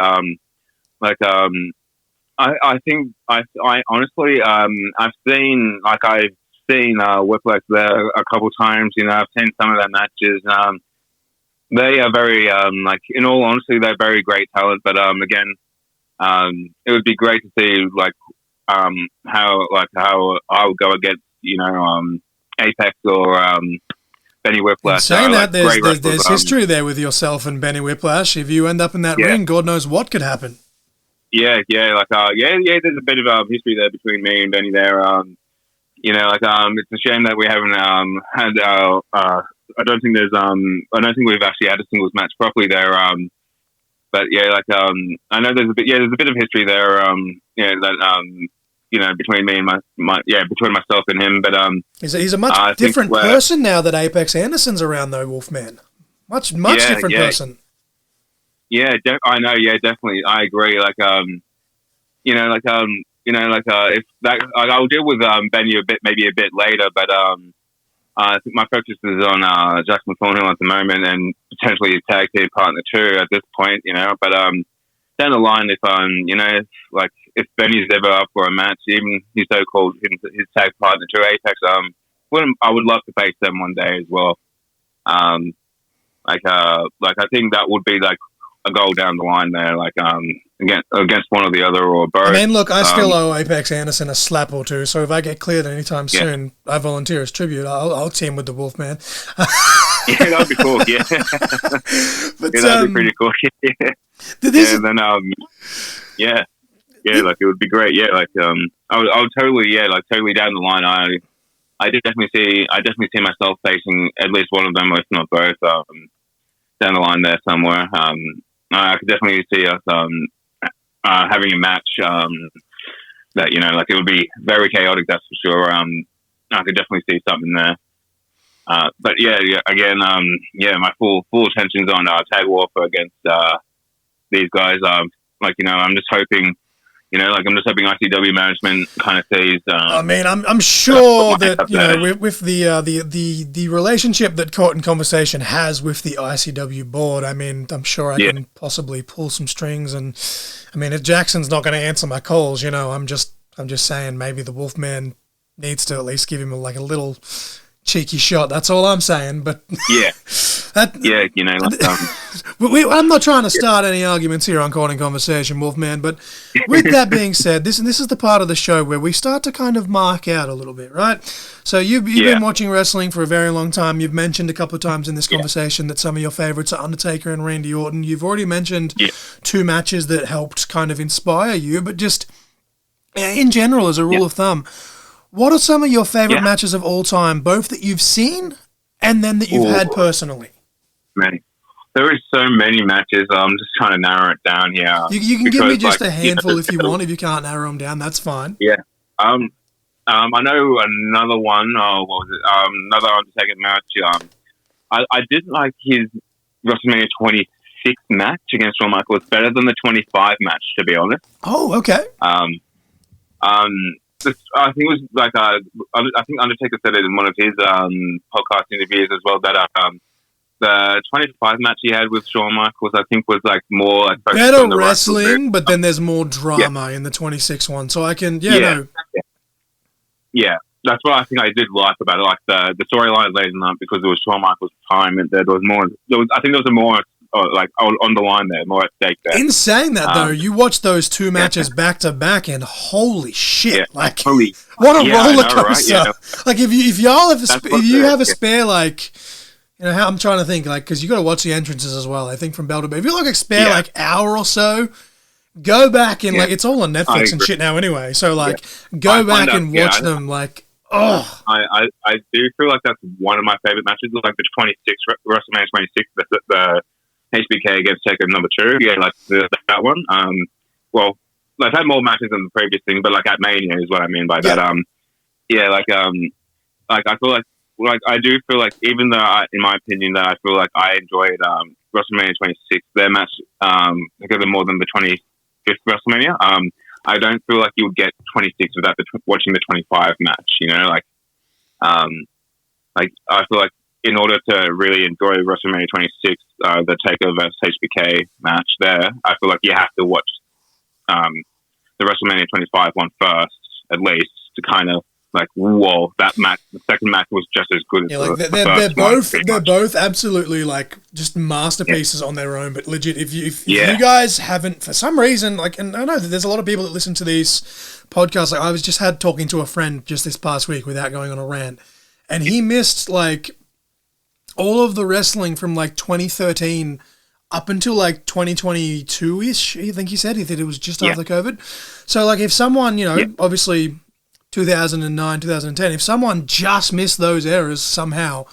I think I honestly I've seen Whiplex there a couple times. I've seen some of their matches. They are very in all honesty, they're very great talent. But again, it would be great to see how I would go against Apex or Benny Whiplash. In saying that, there's history there with yourself and Benny Whiplash. If you end up in that ring, God knows what could happen. There's a bit of history there between me and Benny there. It's a shame that we haven't had I don't think we've actually had a singles match properly there. But I know there's a bit of history there. Between me and between myself and him. But he's a much different person now that Apex Anderson's around, though, Wolfman. Much different person. Yeah, I know. Yeah, definitely, I agree. If that, I'll deal with Benny maybe a bit later. But I think my focus is on Jackson Thornhill at the moment, and potentially a tag team partner too at this point. But down the line, if Benny's ever up for a match, even his so-called his tag partner to Apex, I would love to face them one day as well. I think that would be a goal down the line there, against one or the other or both. I mean, look, I still owe Apex Anderson a slap or two, so if I get cleared anytime soon, I volunteer as tribute. I'll team with the Wolfman. Yeah, that'd be cool. Yeah, but, that'd be pretty cool. It would be great. Yeah, I would totally down the line. I definitely see myself facing at least one of them, if not both, down the line there somewhere. I could definitely see us having a match that it would be very chaotic. That's for sure. I could definitely see something there. Again, my full attention's on tag warfare against these guys. I'm just hoping. I'm just hoping ICW management kind of sees. I'm sure that with the relationship that Court and Conversation has with the ICW board. I'm sure I can possibly pull some strings. And if Jackson's not going to answer my calls, I'm just saying maybe the Wolfman needs to at least give him a little cheeky shot. That's all I'm saying. But I'm not trying to start any arguments here on Court and Conversation, Wolfman. But with that being said, this is the part of the show where we start to kind of mark out a little bit, right? So you've been watching wrestling for a very long time. You've mentioned a couple of times in this conversation that some of your favorites are Undertaker and Randy Orton. You've already mentioned two matches that helped kind of inspire you, but just in general, as a rule of thumb, what are some of your favorite matches of all time, both that you've seen and then that you've had personally? Many. There is so many matches. I'm just trying to narrow it down here. You can give me just a handful if you want. If you can't narrow them down, that's fine. Yeah. I know another one. What was it? Another Undertaker match. I didn't like his WrestleMania 26 match against Shawn Michaels. It's better than the 25 match, to be honest. Oh, okay. I think it was I think Undertaker said it in one of his podcast interviews as well, that the 25 match he had with Shawn Michaels, I think, was more better wrestling, but then there's more drama in the 26 one. So I can, that's what I think I did like about it, the storyline leading up, because it was Shawn Michaels' time, and there was more. I think there was a more on the line there, more at stake there. In saying that, though, you watch those two matches back to back, and holy shit! Like, what a roller coaster! Right? Yeah. Like, if you have a spare, like, you know, how I'm trying to think, like, because you got to watch the entrances as well. I think from bell to bell. If you like a spare like hour or so, go back and like it's all on Netflix and shit now anyway. So like, go back and watch them. Like, oh, I do feel like that's one of my favorite matches. Like the 26 WrestleMania 26, the HBK against Taker number 2. Yeah, like that one. Well, I've had more matches than the previous thing, but like at Mania is what I mean by that. Like I feel like I do feel like, even though in my opinion that I feel like I enjoyed WrestleMania 26, their match because more than the 25th WrestleMania. I don't feel like you would get 26 without watching the 25 match. You know, like I feel like in order to really enjoy WrestleMania 26, the Taker versus HBK match there, I feel like you have to watch the WrestleMania 25 one first, at least, to kind of like, whoa, that match, the second match was just as good as the first one. They're both absolutely like just masterpieces on their own. But legit, if you guys haven't, for some reason, like, and I know that there's a lot of people that listen to these podcasts. Like, I was just talking to a friend just this past week without going on a rant, and he missed like all of the wrestling from like 2013 up until like 2022-ish. I think he said it was just after COVID. So like, if someone, you know, obviously 2009, 2010, if someone just missed those eras somehow,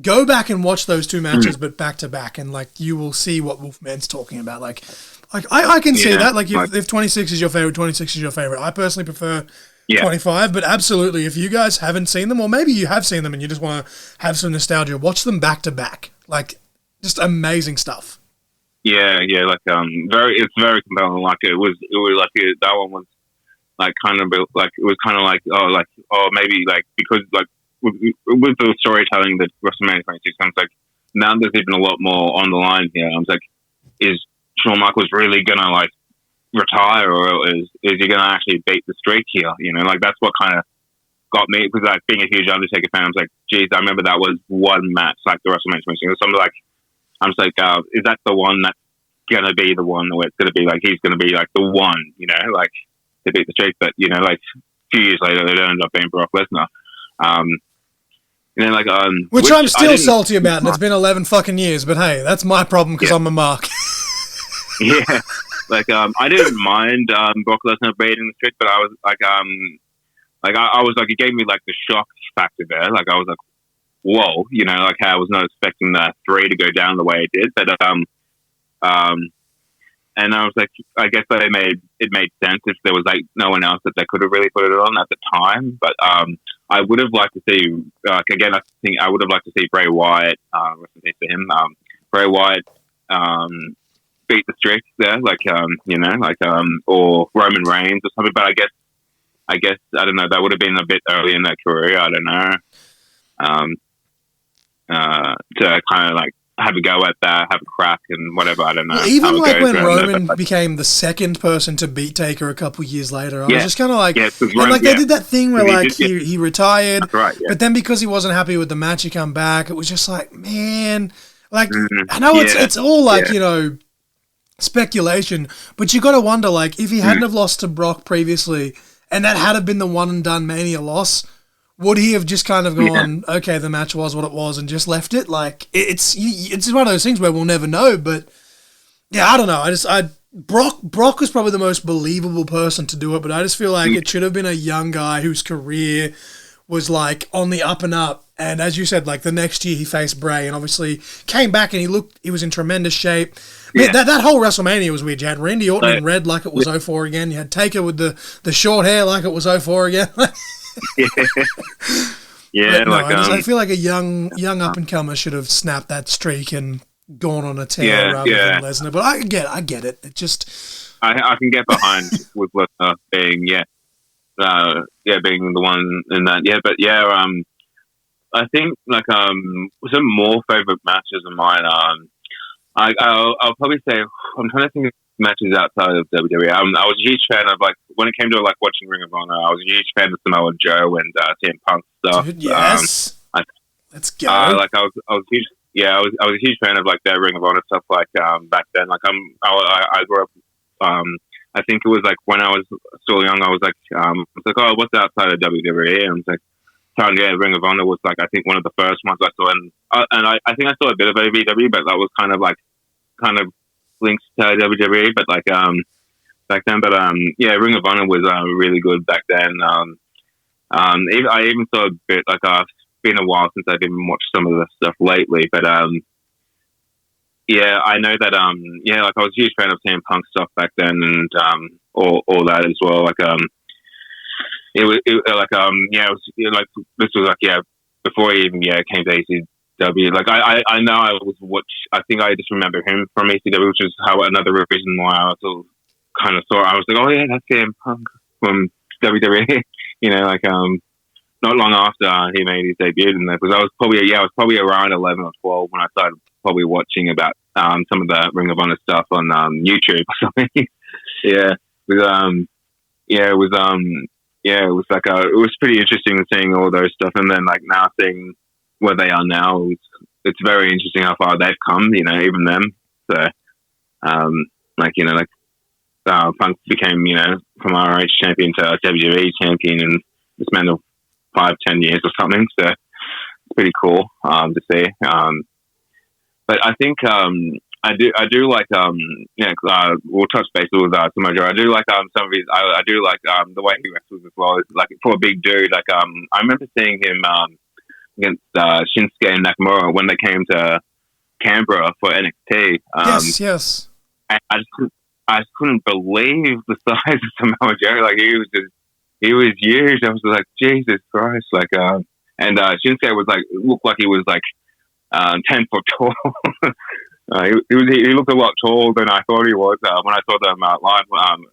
go back and watch those two matches, but back to back, and like, you will see what Wolfman's talking about. Like I can see that. Like, if 26 is your favorite, 26 is your favorite. I personally prefer 25, but absolutely, if you guys haven't seen them, or maybe you have seen them and you just want to have some nostalgia, watch them back to back. Like, just amazing stuff. Yeah, like it's very compelling. Like it was like that one was like kind of like, it was kind of like maybe like, because like with the storytelling that WrestleMania 26, I was like, now there's even a lot more on the line here. I was like, is Shawn Michaels really gonna like retire, or is he gonna actually beat the streak here? You know, like, that's what kind of got me, because like, being a huge Undertaker fan, I was like, geez, I remember that was one match, like the WrestleMania 26. So I'm just like, is that the one that's gonna be the one where it's gonna be like, he's gonna be like the one, you know, like, to beat the streak? But you know, like, a few years later, it ended up being Brock Lesnar. And then like, which I'm still salty about, and it's been 11 fucking years. But hey, that's my problem, because I'm a mark. Yeah, like I didn't mind Brock Lesnar beating the streak, but I was like, I was like, it gave me like the shock factor there. Like, I was like, whoa, you know, like, how I was not expecting that 3 to go down the way it did. But and I was like, I guess that it made sense if there was like no one else that they could have really put it on at the time. But I would have liked to see, again, I think I would have liked to see Bray Wyatt, rest in peace to him, Bray Wyatt beat the streak there, like, you know, like, or Roman Reigns or something. But I guess I don't know, that would have been a bit early in their career. I don't know, to kind of like have a go at that, have a crack and whatever. I don't know. Even like when Roman became the second person to beat Taker a couple years later, I was just kind of like, and like they did that thing where like he retired, but then because he wasn't happy with the match, he come back. It was just like, man, like, I know it's all like, you know, speculation, but you got to wonder, like, if he hadn't have lost to Brock previously, and that had have been the one and done Mania loss, would he have just kind of gone, okay, the match was what it was, and just left it? Like, it's one of those things where we'll never know. But yeah, I don't know. Brock was probably the most believable person to do it, but I just feel like it should have been a young guy whose career was like on the up and up. And as you said, like, the next year he faced Bray and obviously came back and he was in tremendous shape. Man, that whole WrestleMania was weird. You had Randy Orton in red like it was 04 again. You had Taker with the short hair like it was 04 again. I feel like a young up and comer should have snapped that streak and gone on a tear rather than Lesnar. But I get it. It just, I can get behind with Lesnar being being the one in that. But I think like some more favorite matches of mine. I'll probably say, I'm trying to think of matches outside of WWE. I was a huge fan of, like, when it came to like watching Ring of Honor, I was a huge fan of Samoa Joe and CM Punk stuff. Dude, yes. Let's go. Like I was huge. I was a huge fan of like their Ring of Honor stuff. Like back then, like I grew up. I think it was like when I was still young. I was like, oh, what's outside of WWE? And I was like, Ring of Honor was like I think one of the first ones I saw, and I think I saw a bit of AEW, but that was kind of links to WWE, but like back then. But yeah, Ring of Honor was really good back then. I even saw a bit like it's been a while since I've even watched some of the stuff lately, but yeah, I know that like I was a huge fan of CM Punk stuff back then, and all that as well. Like it was like this was like before he even came to ECW. Like I know I think I just remember him from ECW, which is how another reason why I was kind of saw. I was like, oh yeah, that's CM Punk from WWE. Like not long after he made his debut in there, because I was probably around 11 or 12 when I started probably watching about some of the Ring of Honor stuff on YouTube or something. It was like it was pretty interesting seeing all those stuff, and then like now seeing where they are now, it's very interesting how far they've come. Even them. So, Punk became from ROH champion to WWE champion in the span of 5-10 years or something. So it's pretty cool to see. But I think I do like we'll touch base with Samoa Joe. I do like some of his. I do like the way he wrestles as well. It's like for a big dude. Like I remember seeing him against Shinsuke Nakamura when they came to Canberra for NXT. Yes. I just couldn't believe the size of Samoa Joe. Like he was huge. I was like, Jesus Christ! Like and Shinsuke was like looked like he was like 10 foot tall. He looked a lot taller than I thought he was when I saw them live.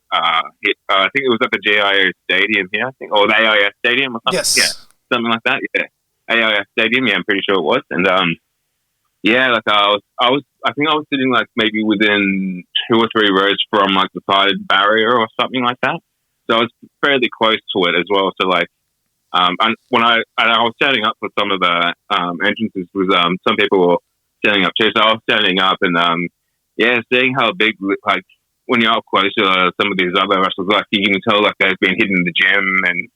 I think it was at the GIO Stadium here, I think, or the AIS Stadium or something. Yes. Yeah, something like that. Yeah, AIS Stadium. Yeah, I'm pretty sure it was. And like I think I was sitting like maybe within 2 or 3 rows from like the side barrier or something like that. So I was fairly close to it as well. So like, and when I was standing up for some of the entrances, was some people were standing up too. So I was standing up and seeing how big, like when you're up close to some of these other wrestlers, like you can tell like they've been hitting the gym and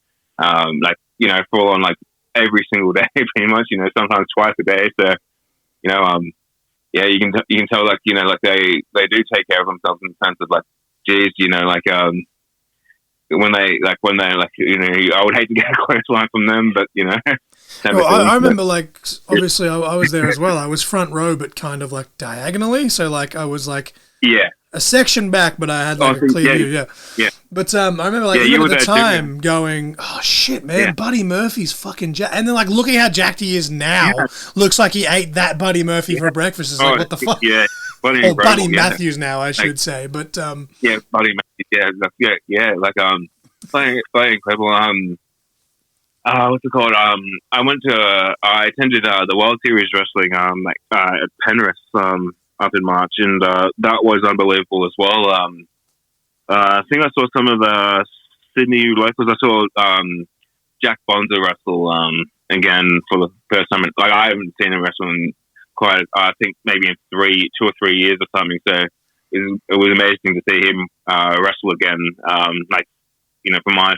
full on like every single day, pretty much. Sometimes twice a day. So you can tell like like they do take care of themselves in the sense of like, geez, when they I would hate to get a close line from them, but Well, I remember like obviously I was there as well. I was front row, but kind of like diagonally, so like I was like a section back, but I had like a clear view. Yeah. But I remember like even at the time going, oh shit, man, Buddy Murphy's fucking jacked, and then like looking how jacked he is now, looks like he ate that Buddy Murphy for breakfast. It's like what the fuck? Yeah. Buddy Matthews now, I should say, but Buddy Matthews, like playing incredible. What's it called? I attended the World Series Wrestling at Penrith up in March, and that was unbelievable as well. I think I saw some of the Sydney locals. I saw Jack Bonza wrestle again for the first time. Like I haven't seen him wrestle in quite, I think maybe in 2 or 3 years or something. So it was amazing to see him wrestle again. From my.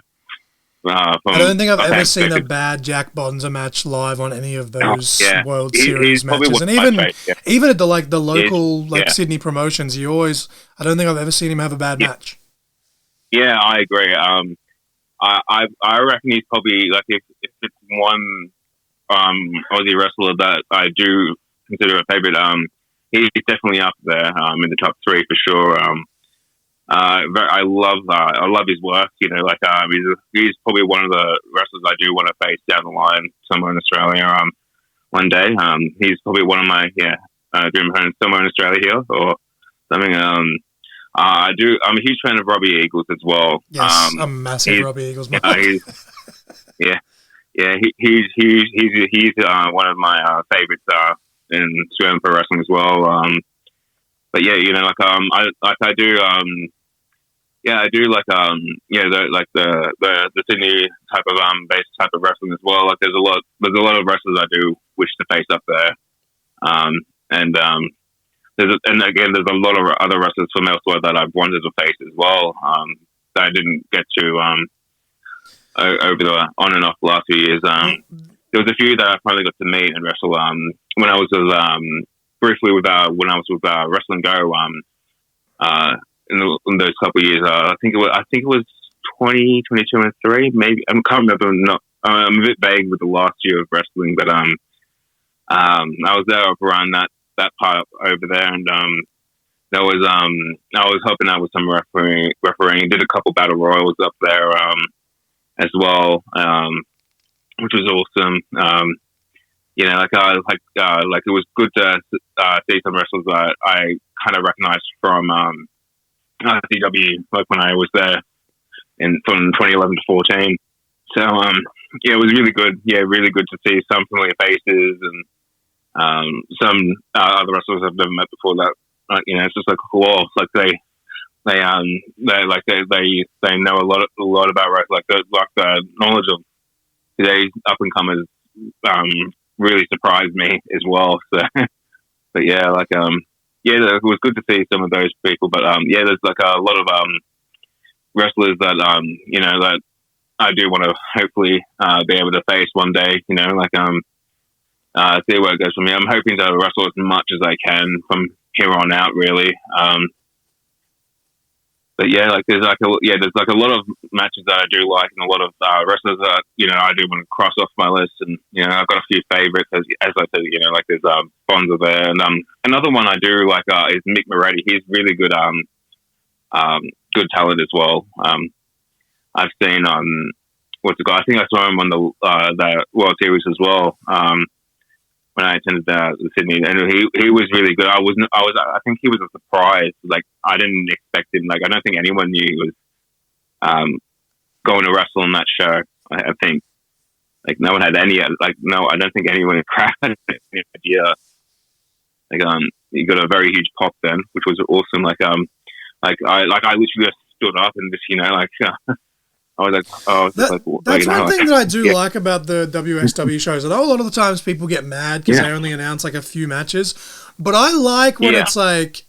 I don't think I've ever seen a bad Jack Bonza match live on any of those World Series matches, and even at the local Sydney promotions, I don't think I've ever seen him have a bad match. Yeah, I agree. I reckon he's probably like if it's one Aussie wrestler that I do consider a favorite. He's definitely up there in the top 3 for sure. I love his work. He's probably one of the wrestlers I do want to face down the line somewhere in Australia one day. He's probably one of my dream opponents somewhere in Australia here or something. I'm a huge fan of Robbie Eagles as well. Yes, I'm a massive Robbie Eagles man. He's one of my favorites in Australian pro wrestling as well. But yeah, I do like the Sydney type of base type of wrestling as well. Like there's a lot of wrestlers I do wish to face up there. And and again, there's a lot of other wrestlers from elsewhere that I've wanted to face as well, that I didn't get to over the on and off the last few years. There was a few that I finally got to meet and wrestle. When I was briefly with when I was with Wrestling Go in those couple of years. I think it was 20, 22, and 3. Maybe I can't remember. I'm a bit vague with the last year of wrestling, but I was there around that part over there, and I was helping out with some refereeing. Did a couple battle royals up there as well, which was awesome. You know, like it was good to see some wrestlers that I kind of recognized from ICW, like when I was there from 2011 to 14. So yeah, it was really good. Yeah, really good to see some familiar faces and some other wrestlers I've never met before. That you know, it's just like cool. Like they know a lot about wrestling. Like the knowledge of today's up and comers really surprised me as well. So, but yeah, like yeah, it was good to see some of those people. But yeah, there's like a lot of wrestlers that you know, that I do want to hopefully be able to face one day. You know, like see where it goes from me. I'm hoping to wrestle as much as I can from here on out, really. But yeah, like there's like a lot of matches that I do like, and a lot of wrestlers that, you know, I do want to cross off my list. And you know, I've got a few favorites, as I said. You know, like there's Bonza there, and another one I do like is Mick Moretti. He's really good, good talent as well. I've seen what's the guy? I think I saw him on the World Series as well. When I attended Sydney, and he was really good. I think he was a surprise. Like I didn't expect him. Like I don't think anyone knew he was going to wrestle on that show. I think like no one had any. Like no, I don't think anyone in the crowd had any idea. Like he got a very huge pop then, which was awesome. I literally just stood up and just, you know, like. I was like, that's one thing that I do like about the WXW shows. I know a lot of the times people get mad because they only announce like a few matches, but I like when it's like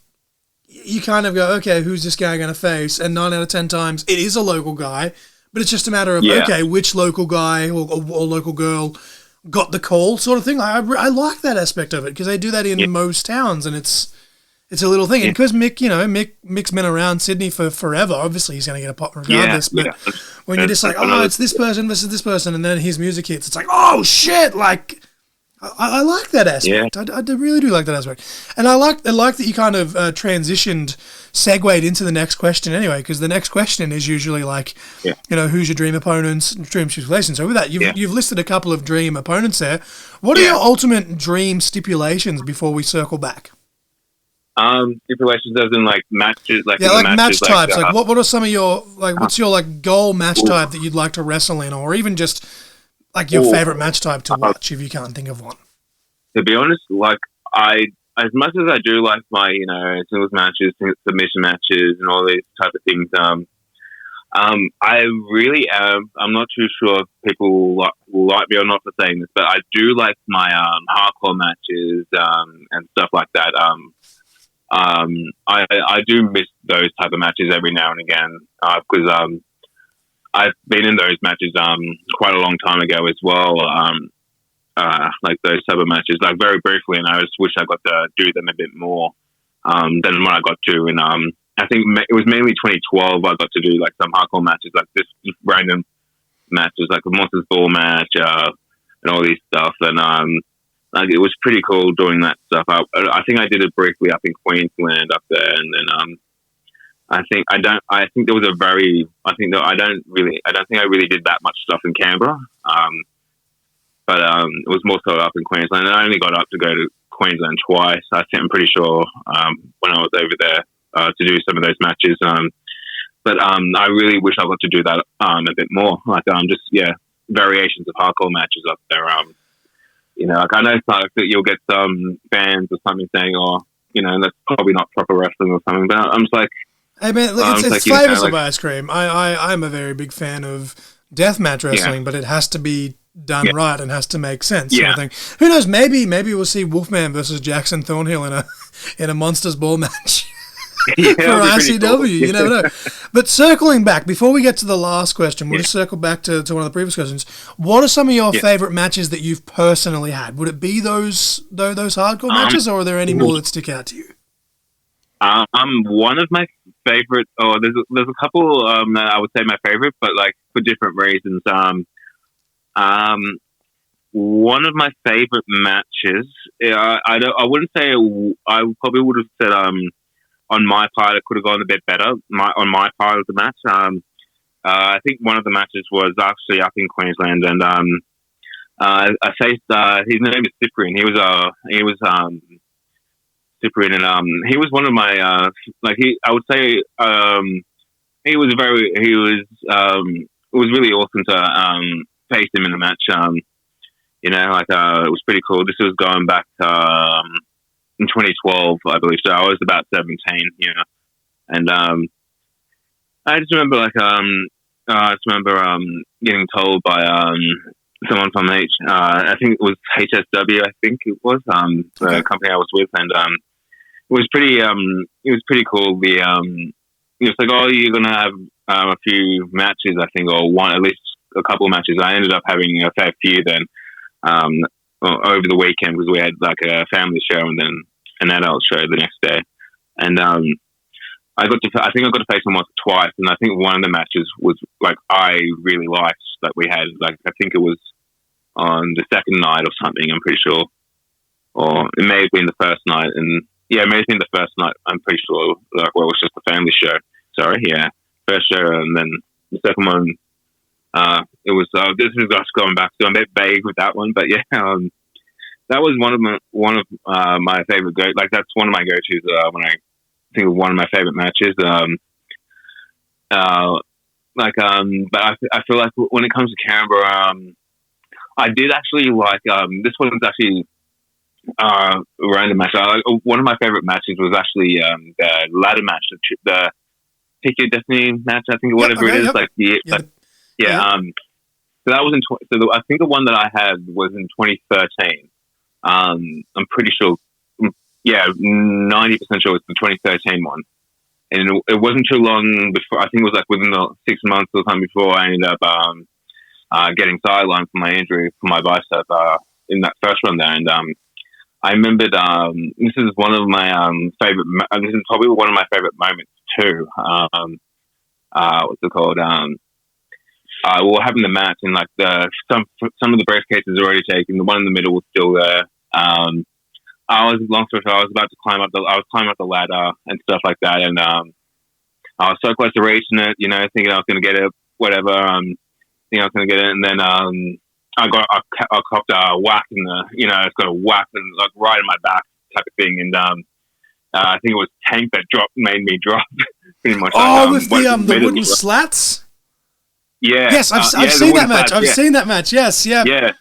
you kind of go, okay, who's this guy going to face? And 9 out of 10 times it is a local guy, but it's just a matter of okay, which local guy or local girl got the call, sort of thing. I like that aspect of it because they do that in most towns, and it's a little thing. And because Mick, you know, Mick's been around Sydney for forever, obviously he's going to get a pop regardless. But when you're just like, oh, it's this person versus this person, and then his music hits, it's like, oh, shit! Like, I like that aspect. I really do like that aspect. And I like that you kind of segued into the next question anyway, because the next question is usually like, you know, who's your dream opponents, dream stipulations. So with that, you've listed a couple of dream opponents there. What are your ultimate dream stipulations before we circle back? Stipulations as in like matches, like match types. Like what are some of your what's your like goal match type that you'd like to wrestle in, or even just like your favorite match type to watch if you can't think of one? To be honest, like as much as I do like my, you know, singles matches, submission matches, and all these type of things, I really am. I'm not too sure if people will like me or not for saying this, but I do like my hardcore matches and stuff like that. I do miss those type of matches every now and again because I've been in those matches quite a long time ago as well. Like those type of matches, like very briefly, and I just wish I got to do them a bit more than what I got to. And I think it was mainly 2012 I got to do like some hardcore matches, like just random matches, like a Monsters Ball match and all these stuff. And like it was pretty cool doing that stuff. I think I did it briefly up in Queensland up there, and then I think I think there was I don't think I really did that much stuff in Canberra. But it was more so up in Queensland, and I only got up to go to Queensland twice. I'm pretty sure when I was over there to do some of those matches. But I really wish I got to do that a bit more. Like just variations of hardcore matches up there. You know, like I know like that you'll get some fans or something saying, "Oh, you know, that's probably not proper wrestling or something." But I'm just like, hey man, it's flavors of ice cream. I'm a very big fan of deathmatch wrestling, but it has to be done right and has to make sense. Yeah. Sort of thing. Who knows? Maybe we'll see Wolfman versus Jackson Thornhill in a Monsters Ball match. Yeah, For that'd be pretty ICW, cool. you never know. But circling back, before we get to the last question, we'll just circle back to one of the previous questions. What are some of your favourite matches that you've personally had? Would it be those hardcore matches, or are there any more that stick out to you? One of my favorite, there's a couple that I would say my favorite, but like for different reasons. One of my favorite matches, I wouldn't say I probably would have said on my part it could have gone a bit better. On my part of the match, I think one of the matches was actually up in Queensland, and I faced his name is Cyprian. He was Cyprian, and he was one of my I would say it was really awesome to face him in the match. It was pretty cool. This was going back in 2012, I believe. So I was about 17, and I just remember getting told by someone from I think it was HSW. I think it was the company I was with, and it was pretty cool. It was like, oh, you're gonna have a few matches, I think, or at least a couple of matches. I ended up having a fair few then over the weekend, because we had like a family show and then an adult show the next day, and I think I got to face him once or twice, and I think one of the matches was like I really liked that we had. Like I think it was on the second night or something. I'm pretty sure, or it may have been the first night, and it may have been the first night. I'm pretty sure. Like, well, it was just a family show. Sorry, first show, and then the second one. It was this is us going back, so I'm a bit vague with that one, but that was one of my favorite that's one of my go-tos when I think of one of my favorite matches. But I feel like when it comes to Canberra, I did actually like this one was actually a random match. One of my favorite matches was actually the ladder match, the Pick Your Destiny match. I think whatever it is, so that was I think the one that I had was in 2013. I'm pretty sure, 90% sure it's the 2013 one. And it wasn't too long before, I think it was like within the 6 months or something before I ended up getting sidelined for my injury for my bicep in that first one there. And I remembered this is one of my favorite, this is probably one of my favorite moments too. What's it called? We were having the match, and like some of the briefcases are already taken. The one in the middle was still there. I was about to climb up the ladder and stuff like that, and I was so close to reaching it, thinking I was going to get it, whatever. Thinking I was going to get it, and then I copped a whack in the, it's got a whack and like right in my back type of thing, and I think it was Tank that made me drop pretty much. With the wooden slats. Yeah. Yes, I've seen that match. I've seen that match. Yes, yeah. Yes.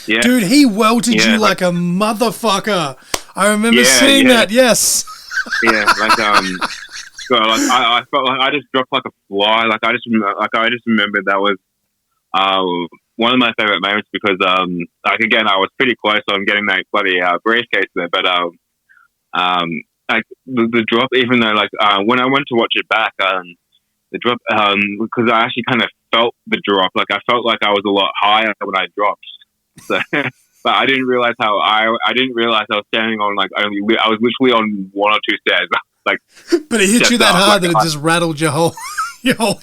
Yeah. Dude, he welted you like a motherfucker. I remember seeing that. Yes. Yeah, I felt like I just dropped like a fly. I just remember that was one of my favorite moments because again I was pretty close on getting that bloody briefcase there, but the drop, even though when I went to watch it back, the drop, because I actually kind of felt the drop. Like I felt like I was a lot higher when I dropped. So, but I didn't realize I was standing on I was literally on one or two stairs. But it hit you that hard that it just rattled your whole. Yeah,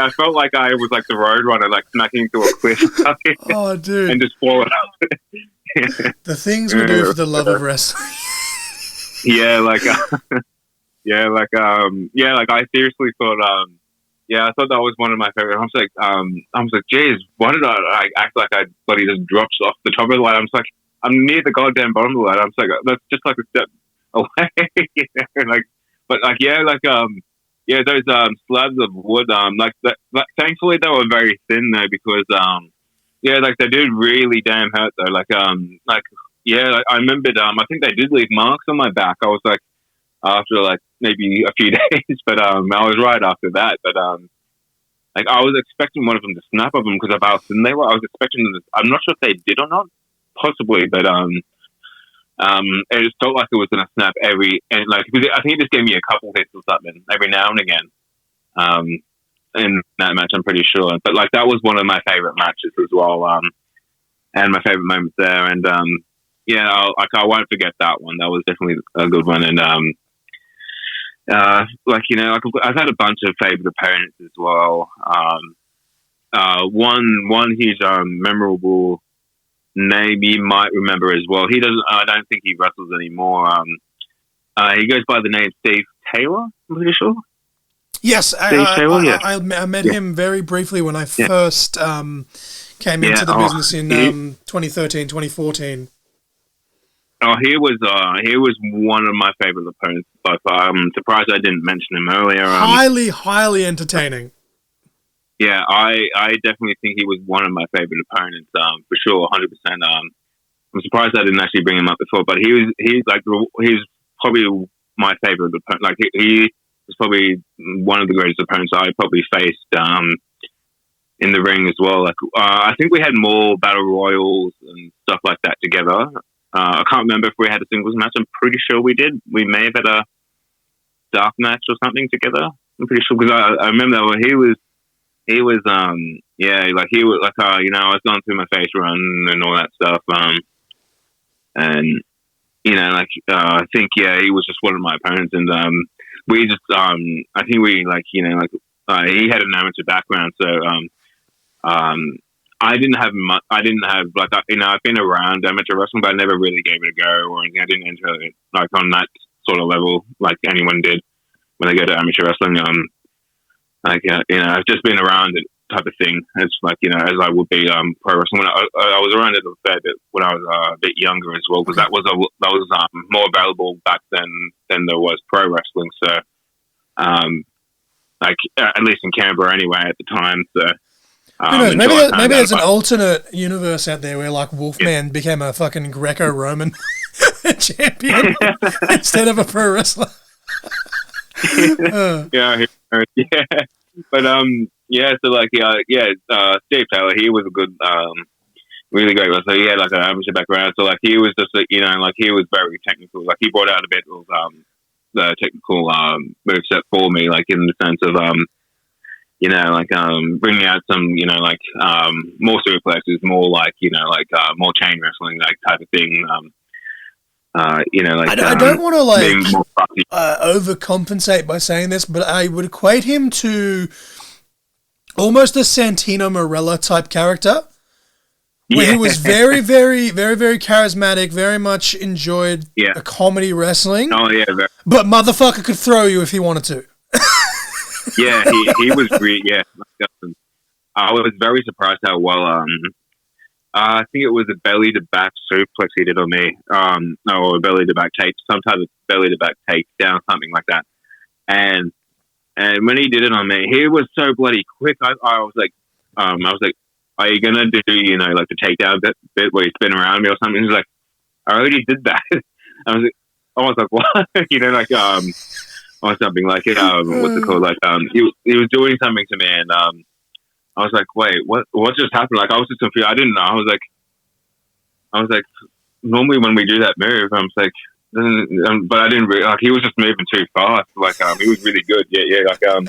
I felt like I was like the road runner, smacking into a cliff. Oh, dude! And just falling up. The things we do for the love of wrestling. I seriously thought, I thought that was one of my favorite. I was like, geez, why did I act like I bloody just dropped off the top of the ladder? I'm near the goddamn bottom of the ladder. That's just like a step away, those slabs of wood, thankfully they were very thin though, because they did really damn hurt though. I remembered, I think they did leave marks on my back. I was like, after maybe a few days, but I was right after that. But like I was expecting one of them to snap of them because of how thin they were. I was expecting them to, I'm not sure if they did or not, possibly, but it just felt like it was going to snap and like I think it just gave me a couple hits or something every now and again. In that match, I'm pretty sure. But like that was one of my favorite matches as well. And my favorite moments there. And yeah, I won't forget that one. That was definitely a good one. And like I've had a bunch of favorite opponents as well. One huge memorable name you might remember as well. He doesn't. I don't think he wrestles anymore. He goes by the name Steve Taylor. I'm pretty sure. Yes, I met him very briefly when I first came into the business in 2013, 2014. Oh, he was one of my favorite opponents. But I'm surprised I didn't mention him earlier. Highly entertaining. Yeah, I definitely think he was one of my favorite opponents. For sure, 100%. I'm surprised I didn't actually bring him up before, but he's probably my favorite opponent. Like he was probably one of the greatest opponents I probably faced in the ring as well. Like I think we had more battle royals and stuff like that together. I can't remember if we had a singles match. I'm pretty sure we did. We may have had a dark match or something together. I'm pretty sure because I remember when he was I was going through my face run and all that stuff. And I think he was just one of my opponents, and we just I think we he had an amateur background, so I didn't have much. I didn't have I've been around amateur wrestling, but I never really gave it a go or anything. I didn't enter it on that sort of level like anyone did when they go to amateur wrestling. I've just been around it type of thing. It's as I would be pro wrestling. When I was around it a fair bit when I was a bit younger as well, because that was more available back then than there was pro wrestling. So, at least in Canberra anyway at the time. So. Maybe there's an alternate universe out there where Wolfman became a fucking Greco-Roman champion instead of a pro wrestler. Yeah. But Steve Taylor, he was a good, really great wrestler. He had an amateur background, so he was just he was very technical. Like he brought out a bit of the technical moveset for me, in the sense of bringing out some more suplexes, more more chain wrestling type of thing. I don't want to overcompensate by saying this, but I would equate him to almost a Santino Marella type character, where he was very, very, very, very charismatic, very much enjoyed a comedy wrestling. Oh yeah, but motherfucker could throw you if he wanted to. Yeah, he was great. Yeah, I was very surprised how well. I think it was a belly to back suplex he did on me. Or a belly to back take, some type of belly to back take down, something like that. And when he did it on me, he was so bloody quick. I was like, are you gonna do the takedown bit where you spin around me or something? He's like, I already did that. I was like, what? Or something like it. What's it called? He was doing something to me, and I was like, wait, what just happened? I was just confused. I didn't know. I was like, normally when we do that move, I'm like, but I didn't really, he was just moving too fast. He was really good. Yeah. To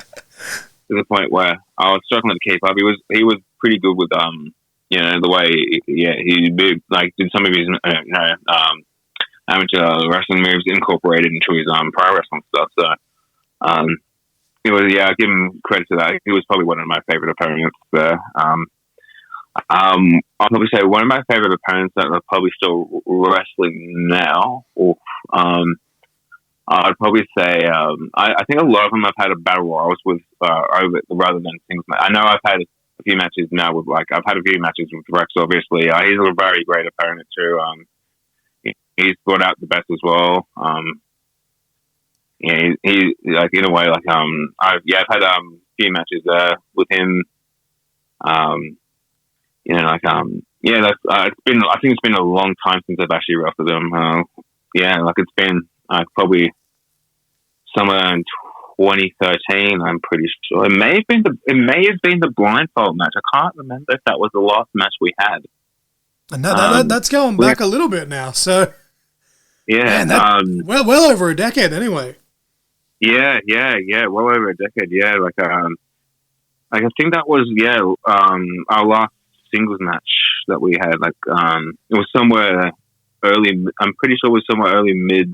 the point where I was struggling to keep up. He was pretty good with, the way, he moved, did some of his, amateur wrestling moves incorporated into his, pro wrestling stuff. So, it was, I give him credit to that. He was probably one of my favorite opponents there. I'll probably say one of my favorite opponents that are probably still wrestling now. I'd probably say I think a lot of them I've had a battle royals with over rather than things. I know I've had a few matches now with I've had a few matches with Rex. Obviously, he's a very great opponent too. He's brought out the best as well. He in a way I've had a few matches there with him. It's been, I think it's been a long time since I've actually wrestled him. It's been probably somewhere in 2013. I'm pretty sure it may have been the blindfold match. I can't remember if that was the last match we had. And that's going back a little bit now. So yeah, man, well over a decade anyway. Yeah, well over a decade. Yeah, I think that was our last singles match that we had. Like it was somewhere early. I'm pretty sure it was somewhere early mid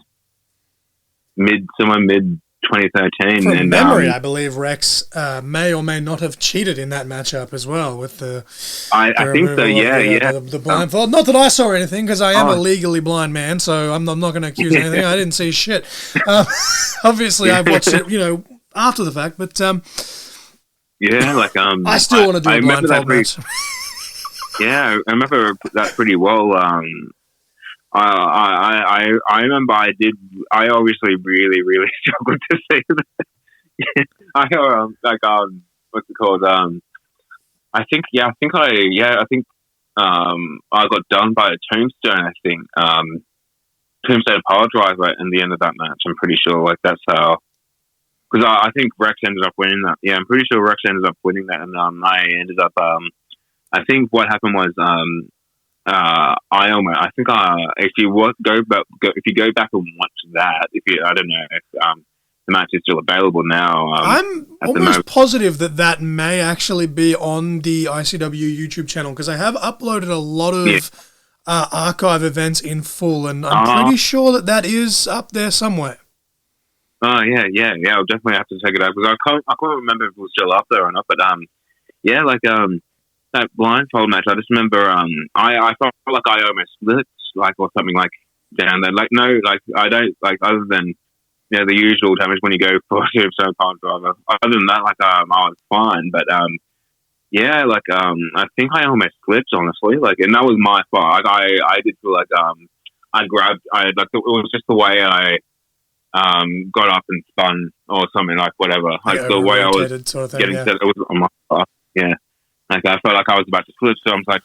2013. From memory, I believe Rex may or may not have cheated in that matchup as well with the. I think so. Yeah. The blindfold. Not that I saw anything because I am a legally blind man, so I'm not going to accuse anything. I didn't see shit. Obviously, I've watched it, after the fact, but I still want to do a blindfold match. Yeah, I remember that pretty well. I remember I obviously really, really struggled to see that. What's it called? I think I got done by a tombstone. I think tombstone power driver in the end of that match. I'm pretty sure. Like that's how. Because I think Rex ended up winning that. Yeah, I'm pretty sure Rex ended up winning that, and I ended up. I think what happened was I think if you go back and watch that, I don't know if the match is still available now. I'm almost positive that may actually be on the ICW YouTube channel because I have uploaded a lot of archive events in full, and I'm pretty sure that is up there somewhere. Oh yeah. I'll definitely have to check it out because I can't remember if it was still up there or not. But that blindfold match, I just remember I felt like I almost slipped or something down there. I don't other than the usual damage when you go for a tombstone power driver. Other than that, I was fine. But I think I almost slipped honestly. And that was my fault. I did feel it was just the way I got up and spun or something whatever. The way I was sort of thing, getting set, it was on my part. Yeah. I felt like I was about to slip, so I was like,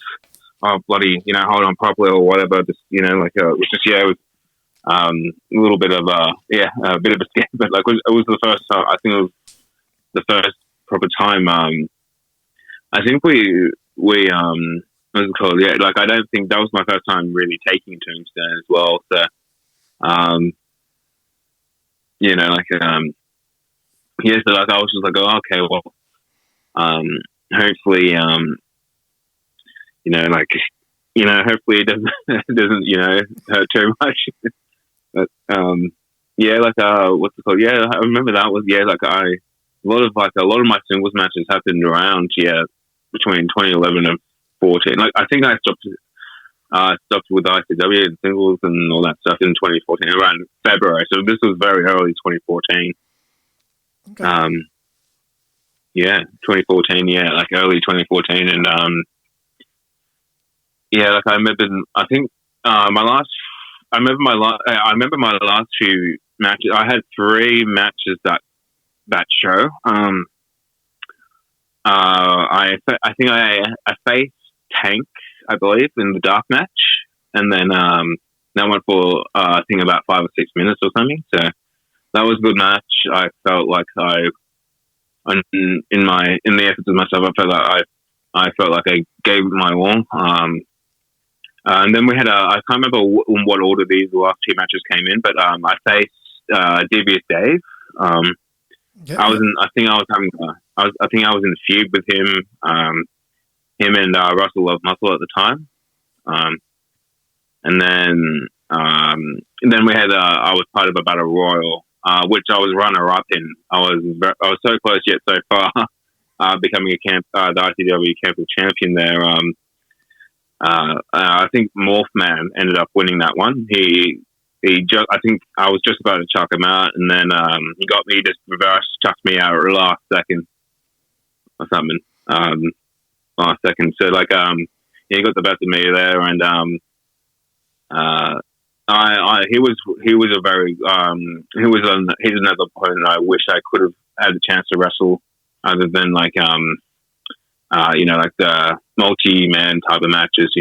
"Oh bloody, hold on properly or whatever." Just it was just it was a little bit of a bit of a scare, but it was the first time. I think it was the first proper time. I think we what's it called? Yeah, I don't think that was my first time really taking tombstone as well. So, so I was just like, oh, okay, well, hopefully, hopefully it doesn't hurt too much. But what's it called? Yeah, I remember that was a lot of my singles matches happened around between 2011 and 14. I think I stopped with ICW and singles and all that stuff in 2014 around February. So this was very early 2014. Okay. 2014, early 2014, and I remember. I think I remember my last two matches. I had 3 matches that show. I think I faced Tank, I believe, in the dark match, and then that went for I think about 5 or 6 minutes or something. So that was a good match. I felt like in the efforts of myself, I felt like I gave it my all. And then we had I can't remember what order these last 2 matches came in, but I faced Devious Dave. I think I was in a feud with him, and Russell Love Muscle at the time. And then we had I was part of a battle royal. Which I was runner-up in. I was so close yet so far, becoming the ICW Camp champion there. I think Morphman ended up winning that one. I think I was just about to chuck him out, and then he just reverse chucked me out at last second or something. Last second. So he got the best of me there, and he's another opponent I wish I could have had a chance to wrestle, other than the multi-man type of matches,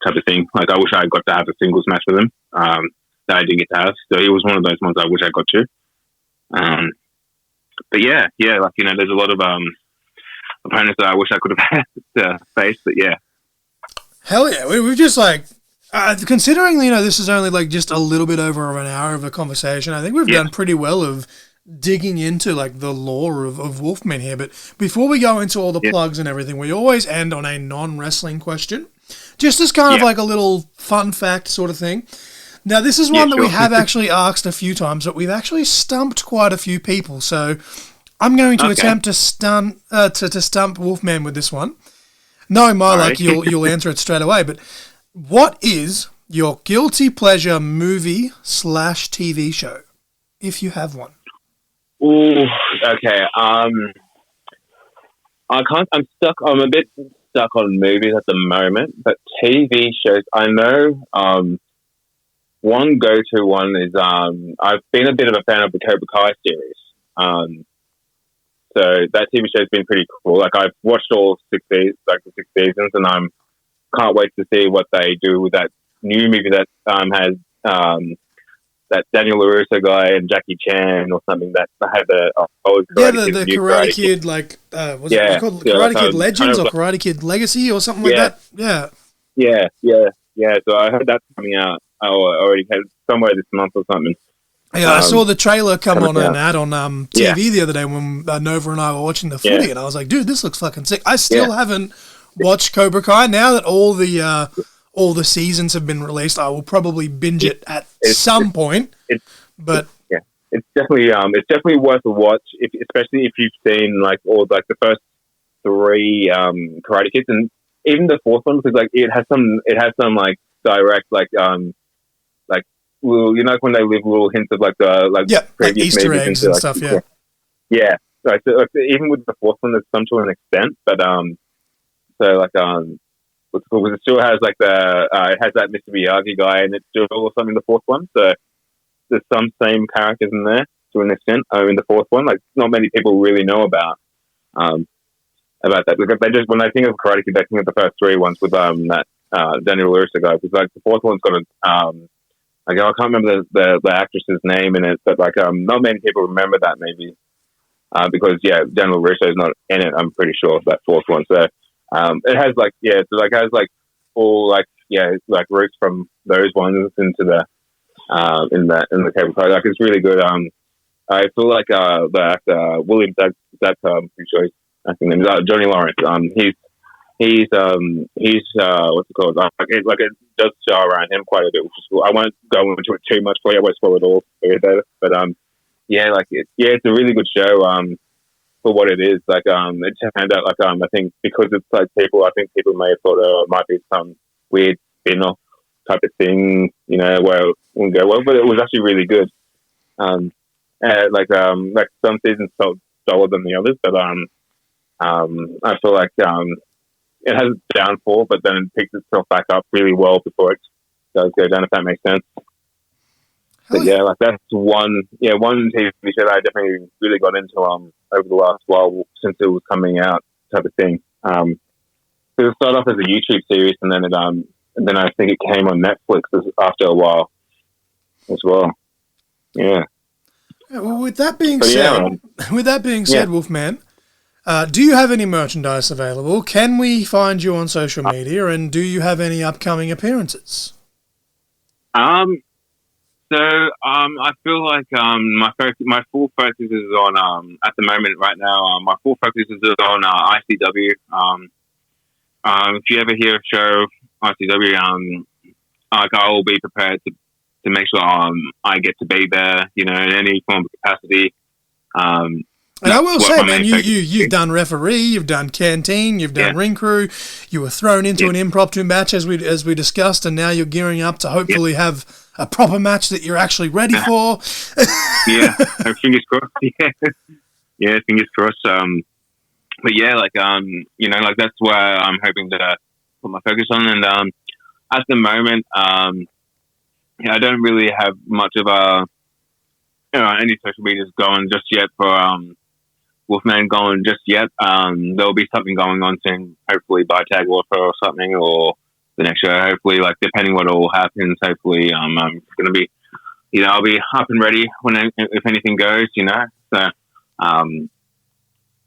type of thing. I wish I got to have a singles match with him that I didn't get to have. So he was one of those ones I wish I got to. but yeah, like there's a lot of opponents that I wish I could have had to face, but yeah, Hell yeah, we've just like. Considering this is only like just a little bit over an hour of a conversation, I think we've yeah, done pretty well of digging into like the lore of Wolfman here. But before we go into all the yeah, plugs and everything, we always end on a non-wrestling question, just as kind of yeah, like a little fun fact sort of thing. Now, this is yeah, one that we sure, have actually asked a few times, but we've actually stumped quite a few people. So I'm going to okay, attempt to to stump Wolfman with this one. Knowing my all luck, right. you'll answer it straight away. But what is your guilty pleasure movie / TV show, if you have one? Ooh, okay. I can't. I'm stuck. I'm a bit stuck on movies at the moment, but TV shows. I know. One go-to one is. I've been a bit of a fan of the Cobra Kai series. So that TV show's been pretty cool. Like I've watched all the 6 seasons, and can't wait to see what they do with that new movie that has that Daniel LaRusso guy and Jackie Chan or something that had the old Yeah, Karate Kid, the new Karate Kid, like was it Yeah, called yeah, Karate like Kid kind Legends of or like, Karate Kid Legacy or something like yeah, that? Yeah. yeah. So I heard that's coming out. I already had somewhere this month or something. Yeah, I saw the trailer come Coming on an out. ad on Yeah, TV the other day when Nova and I were watching the yeah, footy, and I was like, dude, this looks fucking sick. I yeah. still haven't watched Cobra Kai. Now that all the seasons have been released, I will probably binge it at It's some point. it's But yeah. It's definitely worth a watch, especially if you've seen like all like the first three Karate Kids and even the fourth one because like it has some like direct like little when they leave little hints of like the yeah, like previous Easter movies eggs into and like stuff. Yeah. yeah. Like, even with the fourth one, there's some to an extent, but so like what's it called? Because it still has like it has that Mr. Miyagi guy, and it's still or something in the fourth one. So there's some same characters in there to an extent. In the fourth one, like not many people really know about that. Because they just when they think of Karate Kid, they think of the first three ones with that Daniel LaRusso guy. Because like the fourth one's got a like I can't remember the actress's name in it, but like not many people remember that maybe because Daniel LaRusso is not in it. I'm pretty sure that fourth one. So it has like has like all like like roots from those ones into the in the cable car. Like it's really good. I feel like the actor William Zach I'm pretty sure his acting name is Johnny Lawrence. He's what's it called? Like it does show around him quite a bit, which is cool. I won't go into it too much for you. I won't spoil it all for you, but it's a really good show. For what it is, like it turned out like I think because it's like I think people may have thought it might be some weird spin-off type of thing, where it wouldn't go well, but it was actually really good. Like some seasons felt duller than the others, but I feel like it has its downfall, but then it picks itself back up really well before it does go down, if that makes sense. But like that's one TV show that I definitely really got into over the last while since it was coming out type of thing. It started off as a YouTube series, and then I think it came on Netflix after a while as well. Yeah. Well, with that being said, Wolfman, do you have any merchandise available? Can we find you on social media? And do you have any upcoming appearances? So I feel like my full focus is on at the moment right now. My full focus is on ICW. If you ever hear a show ICW, like I will be prepared to make sure I get to be there, in any form of capacity. And I will say, man, you've done referee, you've done canteen, you've done ring crew. You were thrown into an impromptu match as we discussed, and now you're gearing up to hopefully have a proper match that you're actually ready for. Fingers crossed. Yeah, fingers crossed. But like like that's where I'm hoping to put my focus on. And at the moment, I don't really have much of any social medias going just yet for Wolfman going just yet. There'll be something going on soon, hopefully by Tag Warfare or something, or the next show, hopefully, like depending what all happens, hopefully I'm going to be, I'll be up and ready if anything goes, So At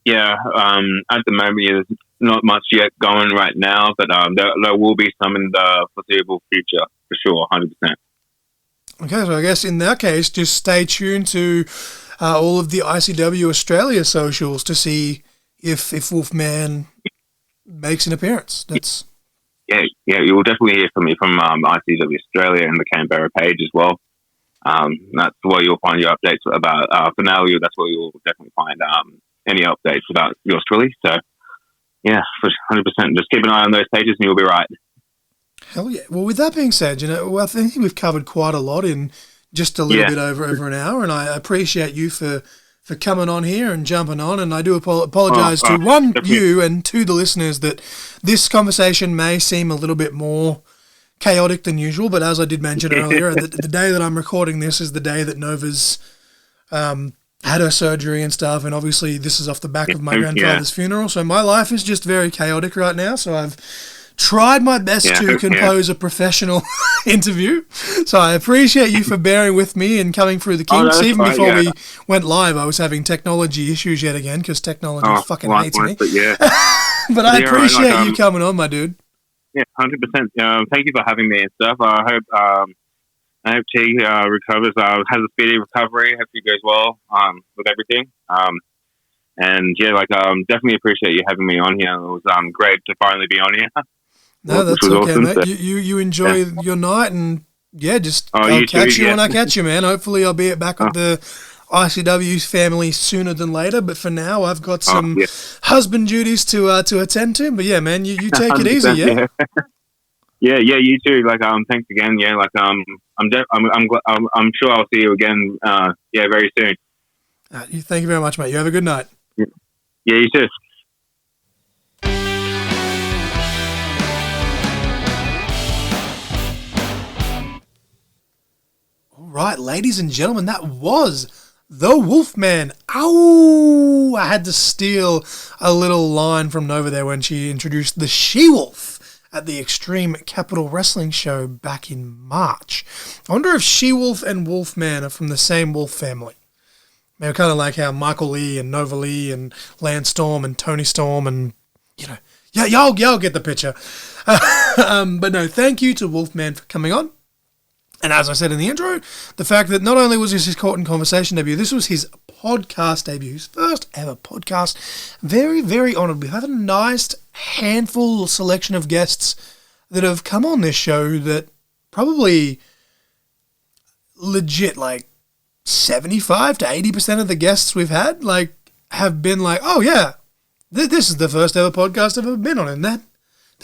the moment, there's not much yet going right now, but there will be some in the foreseeable future for sure, 100%. Okay, so I guess in that case, just stay tuned to all of the ICW Australia socials to see if Wolfman makes an appearance. That's yeah. You will definitely hear from me from ICW Australia and the Canberra page as well. That's where you'll find your updates about for now. That's where you'll definitely find any updates about yours truly. So yeah, for 100%. Just keep an eye on those pages, and you'll be right. hell yeah. Well, with that being said, I think we've covered quite a lot in just a little bit over an hour, and I appreciate you for coming on here and jumping on, and I do apologise to you and to the listeners that this conversation may seem a little bit more chaotic than usual, but as I did mention earlier, the day that I'm recording this is the day that Nova's had her surgery and stuff, and obviously this is off the back of my grandfather's funeral, so my life is just very chaotic right now, so I've tried my best to compose a professional interview. So I appreciate you for bearing with me and coming through the kinks. Even before we went live, I was having technology issues yet again because technology fucking hates me. But I appreciate you coming on, my dude. Yeah, 100%. Thank you for having me and stuff. I hope T recovers, has a speedy recovery. Hope he goes well with everything. And definitely appreciate you having me on here. It was great to finally be on here. No, that's okay, awesome, mate. So, you enjoy your night, and just I'll catch you when I catch you, man. Hopefully I'll be back with the ICW family sooner than later, but for now I've got some husband duties to attend to. But yeah, man, you take it easy, yeah. Yeah, you too. Thanks again. Yeah, I'm sure I'll see you again. Very soon. Thank you very much, mate. You have a good night. Yeah, you too. Right, ladies and gentlemen, that was the Wolfman. Ow! I had to steal a little line from Nova there when she introduced the She-Wolf at the Extreme Capital Wrestling Show back in March. I wonder if She-Wolf and Wolfman are from the same wolf family. Maybe kind of like how Michael Lee and Nova Lee and Lance Storm and Tony Storm and, y'all get the picture. But no, thank you to Wolfman for coming on. And as I said in the intro, the fact that not only was this his Court and Conversation debut, this was his podcast debut, his first ever podcast. Very, very honoured. We've had a nice handful selection of guests that have come on this show that probably legit 75 to 80% of the guests we've had have been oh yeah, this is the first ever podcast I've ever been on, and that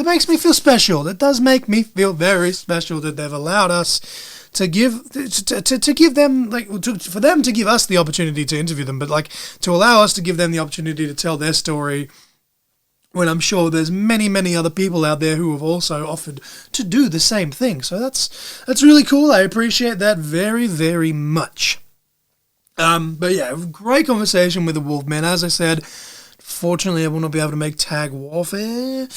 makes me feel special. That does make me feel very special that they've allowed us to give them for them to give us the opportunity to interview them, but to allow us to give them the opportunity to tell their story. When I'm sure there's many, many other people out there who have also offered to do the same thing. So that's really cool. I appreciate that very, very much. But yeah, great conversation with the Wolfman. As I said, fortunately, I will not be able to make Tag Warfare.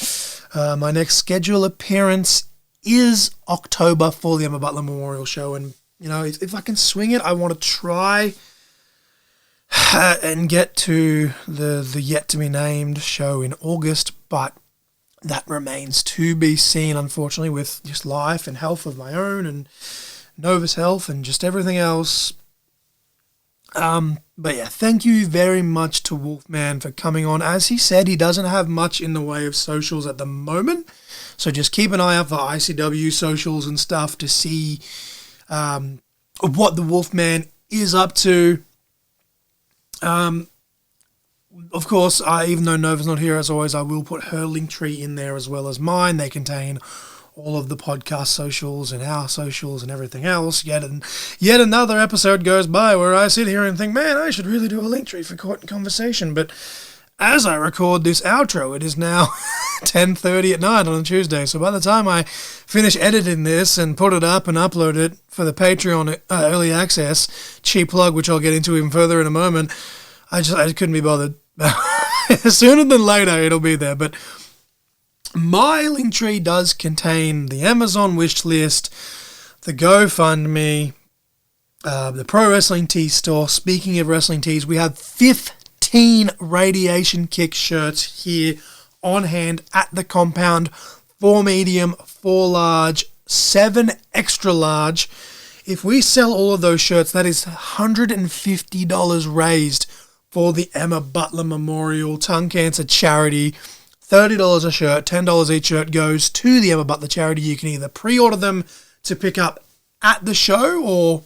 My next scheduled appearance is October for the Emma Butler Memorial Show, and if I can swing it, I want to try and get to the yet to be named show in August, but that remains to be seen, unfortunately, with just life and health of my own and Nova's health and just everything else. But yeah, thank you very much to Wolfman for coming on. As he said, he doesn't have much in the way of socials at the moment, so just keep an eye out for ICW socials and stuff to see what the Wolfman is up to. Of course, even though Nova's not here as always, I will put her link tree in there as well as mine. They contain all of the podcast socials and our socials and everything else. Yet another episode goes by where I sit here and think, man, I should really do a link tree for Court and Conversation. But as I record this outro, it is now 10:30 at night on a Tuesday. So by the time I finish editing this and put it up and upload it for the Patreon early access, cheap plug, which I'll get into even further in a moment, I couldn't be bothered. Sooner than later, it'll be there. But my Linktree does contain the Amazon wish list, the GoFundMe, the Pro Wrestling Tees store. Speaking of wrestling tees, we have 15 15 Radiation Kick shirts here on hand at the compound. 4 medium, 4 large, 7 extra large. If we sell all of those shirts, that is $150 raised for the Emma Butler Memorial Tongue Cancer Charity. $30 a shirt, $10 each shirt goes to the Emma Butler Charity. You can either pre-order them to pick up at the show, or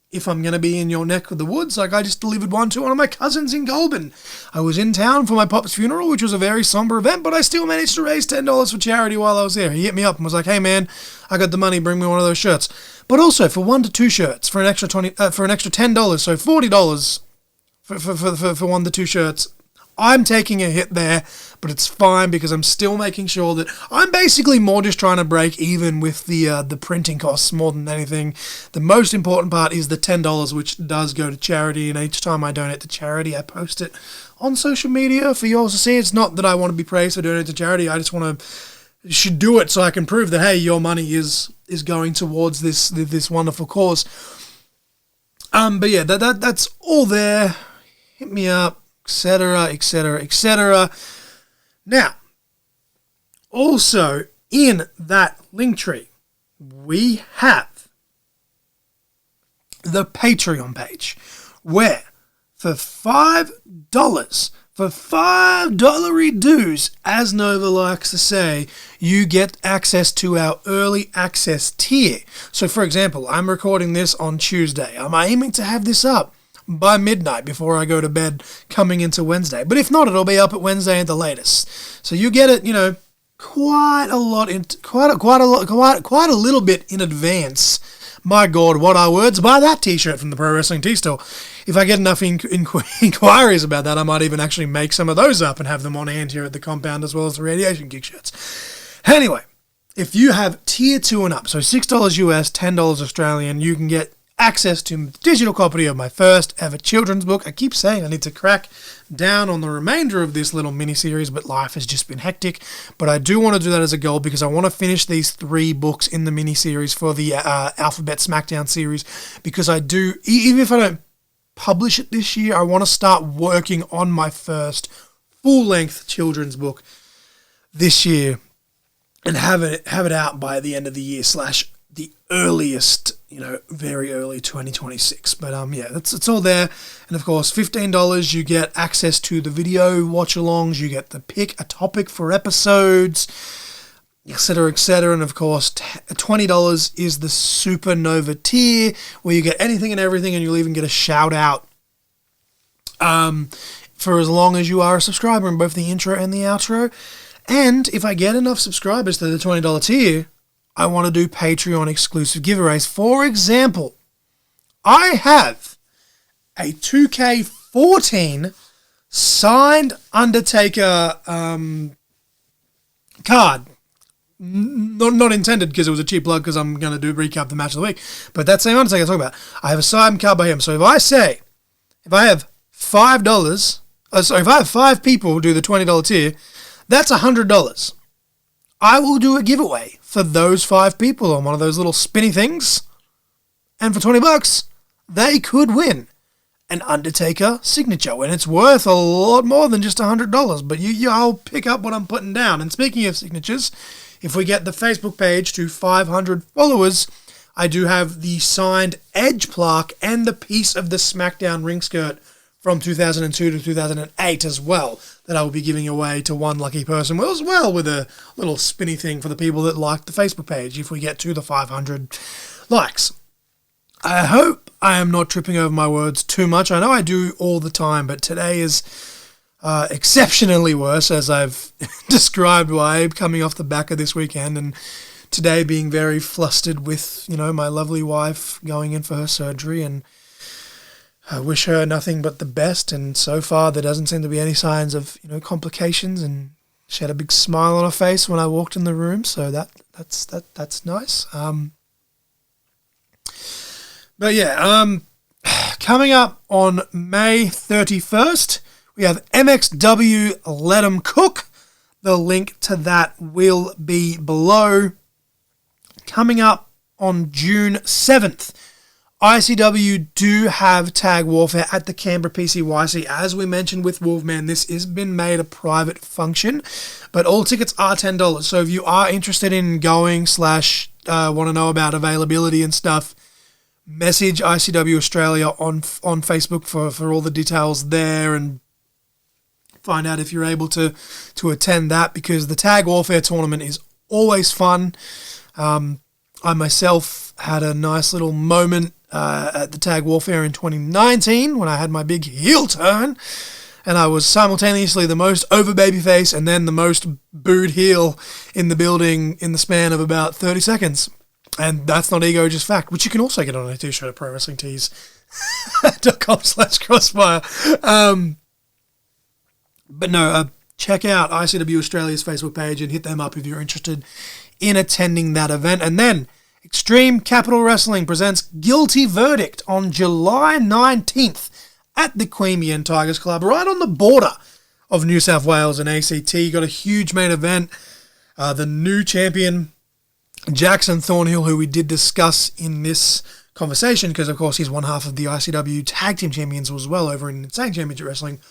if I'm going to be in your neck of the woods, like I just delivered one to one of my cousins in Goulburn. I was in town for my pop's funeral, which was a very somber event, but I still managed to raise $10 for charity while I was there. He hit me up and was like, "Hey man, I got the money, bring me one of those shirts." But also for 1 to 2 shirts for an extra $10, so $40 for 1 to 2 shirts. I'm taking a hit there, but it's fine because I'm still making sure that I'm basically more just trying to break even with the printing costs more than anything. The most important part is the $10, which does go to charity, and each time I donate to charity, I post it on social media for you all to see. It's not that I want to be praised for donating to charity. I just should do it so I can prove that, hey, your money is going towards this wonderful cause. But yeah, that's all there. Hit me up, etc., etc., etc. Now, also in that link tree, we have the Patreon page, where for $5, for $5 dues, as Nova likes to say, you get access to our early access tier. So, for example, I'm recording this on Tuesday. I'm aiming to have this up by midnight before I go to bed coming into Wednesday. But if not, it'll be up at Wednesday at the latest. So you get it, quite a little bit in advance. My God, what are words? Buy that t-shirt from the Pro Wrestling Tea Store. If I get enough inquiries about that, I might even actually make some of those up and have them on hand here at the compound, as well as the Radiation Geek shirts. Anyway, if you have tier 2 and up, so $6 US, $10 Australian, you can get access to the digital copy of my first ever children's book. I keep saying I need to crack down on the remainder of this little mini-series, but life has just been hectic. But I do want to do that as a goal because I want to finish these 3 books in the mini-series for the Alphabet Smackdown series, because I do, even if I don't publish it this year, I want to start working on my first full-length children's book this year and have it out by the end of the year / the earliest, very early 2026. But yeah, it's all there. And of course, $15, you get access to the video watch-alongs, you get the pick a topic for episodes, etc., etc. And of course, $20 is the Supernova tier, where you get anything and everything, and you'll even get a shout-out for as long as you are a subscriber in both the intro and the outro. And if I get enough subscribers to the $20 tier, I want to do Patreon exclusive giveaways. For example, I have a 2K14 signed Undertaker card. Not intended because it was a cheap plug, because I'm going to do recap the match of the week. But that same Undertaker I'm talking about, I have a signed card by him. So if I have $5, if I have 5 people who do the $20 tier, that's $100. I will do a giveaway for those 5 people on one of those little spinny things. And for $20, they could win an Undertaker signature. And it's worth a lot more than just $100. But I'll pick up what I'm putting down. And speaking of signatures, if we get the Facebook page to 500 followers, I do have the signed Edge plaque and the piece of the SmackDown ring skirt from 2002 to 2008 as well, that I will be giving away to one lucky person, as well, with a little spinny thing for the people that like the Facebook page if we get to the 500 likes. I hope I am not tripping over my words too much. I know I do all the time, but today is exceptionally worse, as I've described why, coming off the back of this weekend, and today being very flustered with, my lovely wife going in for her surgery, and I wish her nothing but the best, and so far there doesn't seem to be any signs of, complications, and she had a big smile on her face when I walked in the room, so that's nice. But yeah, coming up on May 31st, we have MXW Let 'Em Cook. The link to that will be below. Coming up on June 7th, ICW do have Tag Warfare at the Canberra PCYC. As we mentioned with Wolfman, this has been made a private function, but all tickets are $10. So if you are interested in going / want to know about availability and stuff, message ICW Australia on Facebook for all the details there and find out if you're able to attend that, because the Tag Warfare tournament is always fun. I myself had a nice little moment at the Tag Warfare in 2019 when I had my big heel turn, and I was simultaneously the most over babyface and then the most booed heel in the building in the span of about 30 seconds. And that's not ego, just fact, which you can also get on a t-shirt at prowrestlingtees.com/crossfire. But no, check out ICW Australia's Facebook page and hit them up if you're interested in attending that event. And then Extreme Capital Wrestling presents Guilty Verdict on July 19th at the Queanbeyan Tigers Club, right on the border of New South Wales and ACT. You got a huge main event. The new champion, Jackson Thornhill, who we did discuss in this conversation, because of course he's one half of the ICW Tag Team Champions as well over in Insane Championship Wrestling.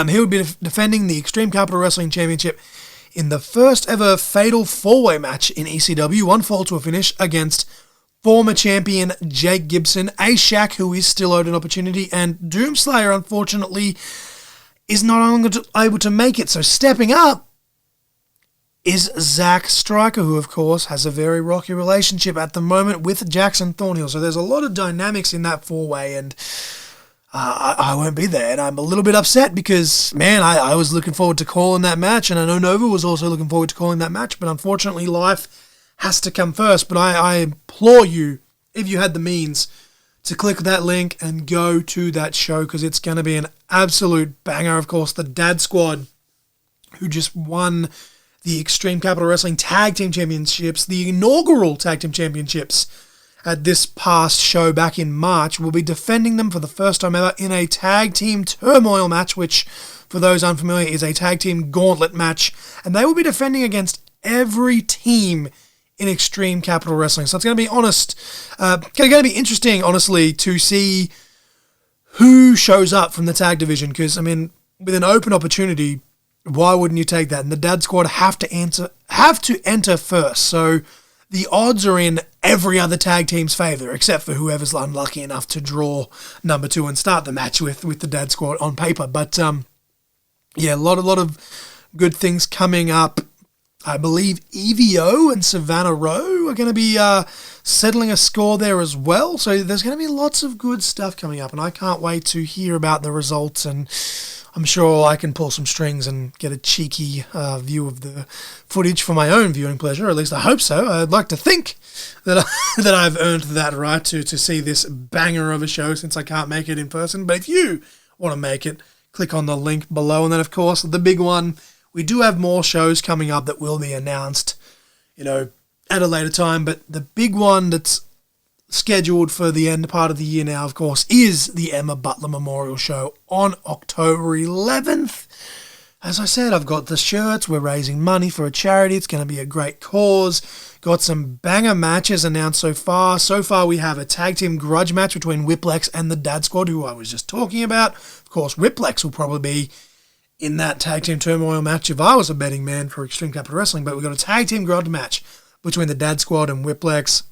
He would be defending the Extreme Capital Wrestling Championship in the first ever fatal four-way match in ECW, one fall to a finish against former champion Jake Gibson, A-Shack, who is still owed an opportunity, and Doomslayer, unfortunately, is not longer able to make it. So stepping up is Zach Stryker, who, of course, has a very rocky relationship at the moment with Jackson Thornhill. So there's a lot of dynamics in that four-way, and I won't be there, and I'm a little bit upset because, man, I was looking forward to calling that match, and I know Nova was also looking forward to calling that match, but unfortunately life has to come first. But I implore you, if you had the means, to click that link and go to that show, because it's going to be an absolute banger. Of course, the Dad Squad, who just won the Extreme Capital Wrestling Tag Team Championships, the inaugural Tag Team Championships, at this past show back in March, will be defending them for the first time ever in a tag team turmoil match, which, for those unfamiliar, is a tag team gauntlet match. And they will be defending against every team in Extreme Capital Wrestling. So it's going to be going to be interesting, honestly, to see who shows up from the tag division. Because, I mean, with an open opportunity, why wouldn't you take that? And the Dad Squad have to enter first. So the odds are in every other tag team's favour, except for whoever's unlucky enough to draw number 2 and start the match with the Dad Squad on paper. But yeah, a lot of good things coming up. I believe EVO and Savannah Rowe are going to be settling a score there as well. So there's going to be lots of good stuff coming up, and I can't wait to hear about the results, and I'm sure I can pull some strings and get a cheeky view of the footage for my own viewing pleasure. Or at least I hope so. I'd like to think that that I've earned that right to see this banger of a show, since I can't make it in person. But if you want to make it, click on the link below. And then, of course, the big one, we do have more shows coming up that will be announced, at a later time. But the big one that's scheduled for the end part of the year now, of course, is the Emma Butler Memorial Show on October 11th. As I said, I've got the shirts. We're raising money for a charity. It's going to be a great cause. Got some banger matches announced so far. So far, we have a tag team grudge match between Whiplex and the Dad Squad, who I was just talking about. Of course, Whiplex will probably be in that tag team turmoil match if I was a betting man for Extreme Capital Wrestling. But we've got a tag team grudge match between the Dad Squad and Whiplex.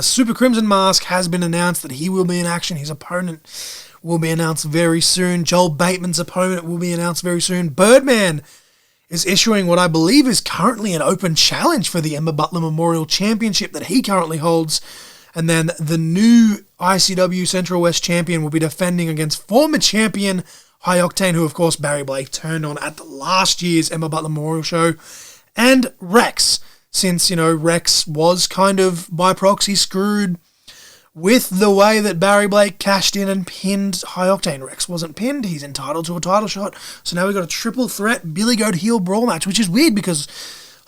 Super Crimson Mask has been announced that he will be in action. His opponent will be announced very soon. Joel Bateman's opponent will be announced very soon. Birdman is issuing what I believe is currently an open challenge for the Emma Butler Memorial Championship that he currently holds. And then the new ICW Central West champion will be defending against former champion High Octane, who, of course, Barry Blake turned on at the last year's Emma Butler Memorial Show, and Rex, since, Rex was kind of by proxy screwed with the way that Barry Blake cashed in and pinned High Octane. Rex wasn't pinned. He's entitled to a title shot. So now we've got a triple threat Billy Goat heel brawl match, which is weird because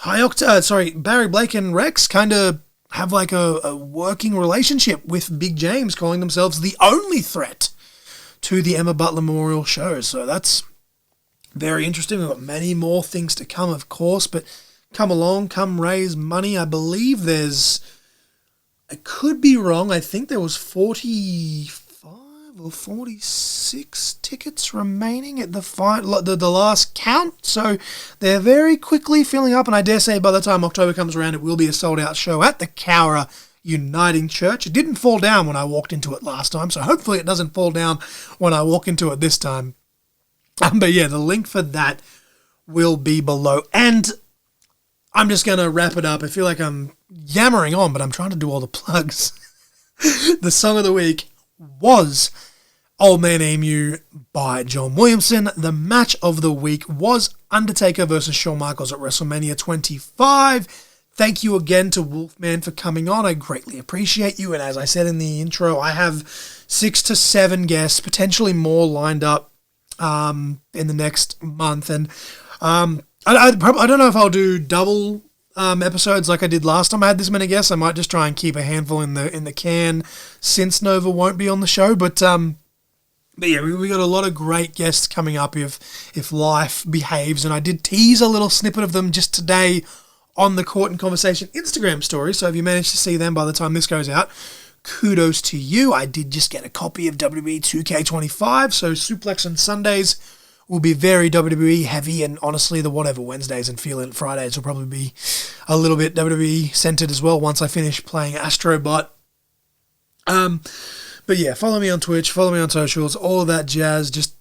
Barry Blake and Rex kind of have like a working relationship with Big James, calling themselves the only threat to the Emma Butler Memorial Show. So that's very interesting. We've got many more things to come, of course, but come along, come raise money. I believe there's I could be wrong. I think there was 45 or 46 tickets remaining at the last count. So they're very quickly filling up. And I dare say by the time October comes around, it will be a sold-out show at the Cowra Uniting Church. It didn't fall down when I walked into it last time. So hopefully it doesn't fall down when I walk into it this time. But yeah, the link for that will be below. And I'm just going to wrap it up. I feel like I'm yammering on, but I'm trying to do all the plugs. The song of the week was Old Man Emu by John Williamson. The match of the week was Undertaker versus Shawn Michaels at WrestleMania 25. Thank you again to Wolfman for coming on. I greatly appreciate you. And as I said in the intro, I have 6 to 7 guests, potentially more lined up in the next month. And I don't know if I'll do double episodes like I did last time I had this many guests. I might just try and keep a handful in the can since Nova won't be on the show. But yeah, we got a lot of great guests coming up if life behaves. And I did tease a little snippet of them just today on the Court and Conversation Instagram story. So if you managed to see them by the time this goes out, kudos to you. I did just get a copy of WWE 2K25. So Suplex on Sundays will be very WWE heavy, and honestly, the Whatever Wednesdays and Feel It Fridays will probably be a little bit WWE centered as well once I finish playing Astrobot. But yeah, follow me on Twitch, follow me on socials, all of that jazz, just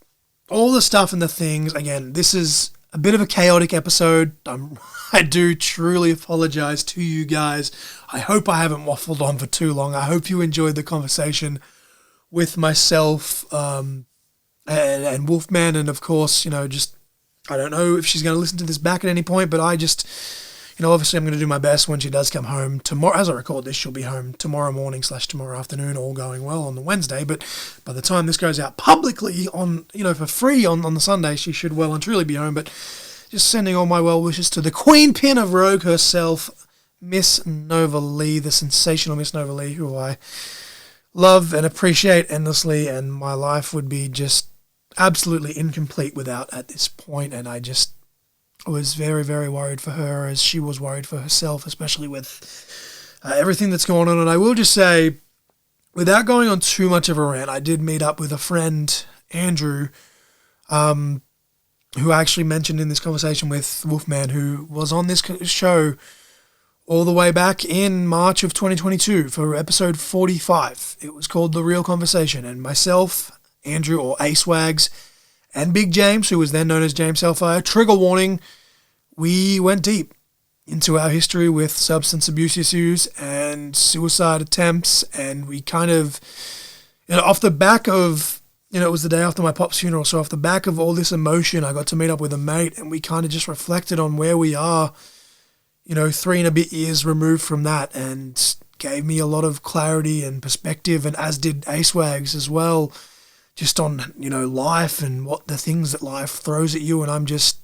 all the stuff and the things. Again, this is a bit of a chaotic episode. I do truly apologize to you guys. I hope I haven't waffled on for too long. I hope you enjoyed the conversation with myself, and Wolfman, and of course, just, I don't know if she's going to listen to this back at any point, but I just, obviously I'm going to do my best when she does come home tomorrow. As I record this, she'll be home tomorrow morning / tomorrow afternoon, all going well on the Wednesday, but by the time this goes out publicly on, for free on the Sunday, she should well and truly be home. But just sending all my well wishes to the Queen Pin of Rogue herself, Miss Nova Lee, the sensational Miss Nova Lee, who I love and appreciate endlessly, and my life would be just absolutely incomplete without at this point. And I just was very, very worried for her, as she was worried for herself, especially with everything that's going on. And I will just say, without going on too much of a rant, I did meet up with a friend, Andrew, who I actually mentioned in this conversation with Wolfman, who was on this show all the way back in March of 2022 for episode 45. It was called The Real Conversation, and myself, Andrew, or A-Swags, and Big James, who was then known as James Hellfire, trigger warning, we went deep into our history with substance abuse issues and suicide attempts, and we kind of, off the back of, it was the day after my pop's funeral, so off the back of all this emotion, I got to meet up with a mate, and we kind of just reflected on where we are, 3 and a bit years removed from that, and gave me a lot of clarity and perspective, and as did A-Swags as well, just on, life and what the things that life throws at you. And I'm just,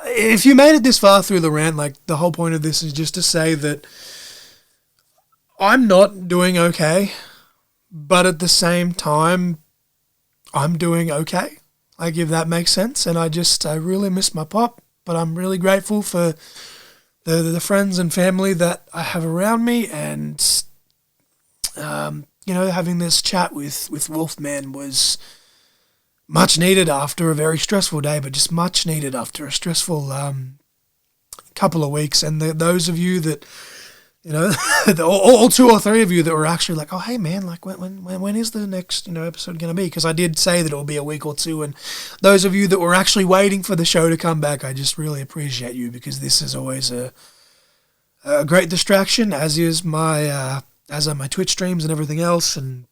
if you made it this far through the rant, the whole point of this is just to say that I'm not doing okay, but at the same time, I'm doing okay. If that makes sense. And I really miss my pop, but I'm really grateful for the friends and family that I have around me. And, having this chat with Wolfman was much needed after a very stressful day, but just much needed after a stressful couple of weeks. And those of you that, all 2 or 3 of you that were actually like, oh, hey, man, when is the next, episode going to be? Because I did say that it will be a week or 2. And those of you that were actually waiting for the show to come back, I just really appreciate you, because this is always a great distraction, as is my... as are my Twitch streams and everything else, and,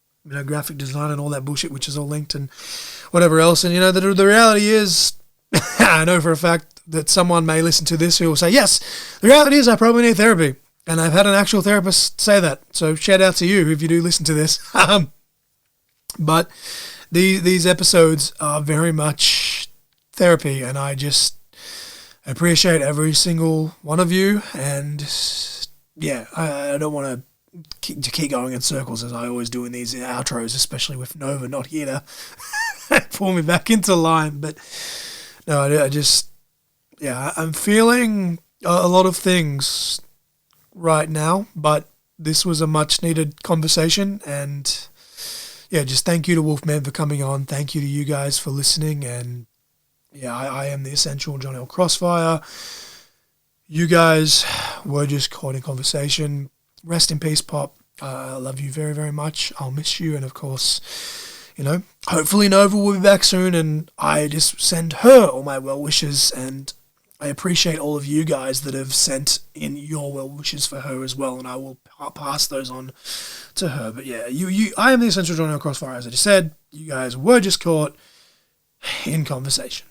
graphic design and all that bullshit, which is all linked and whatever else. And, the reality is, I know for a fact that someone may listen to this who will say, yes, the reality is I probably need therapy. And I've had an actual therapist say that. So shout out to you if you do listen to this. But these episodes are very much therapy, and I just appreciate every single one of you. And yeah, I don't want to keep going in circles as I always do in these outros, especially with Nova not here to pull me back into line. But no, I just, I'm feeling a lot of things right now, but this was a much needed conversation, and yeah, just thank you to Wolfman for coming on. Thank you to you guys for listening, and yeah, I am the essential John L. Crossfire. You guys were just caught in conversation. Rest in peace, Pop. I love you very, very much. I'll miss you, and of course, hopefully Nova will be back soon, and I just send her all my well wishes, and I appreciate all of you guys that have sent in your well wishes for her as well, and I will pass those on to her. But yeah, I am the essential John L. Crossfire, as I just said. You guys were just caught in conversation.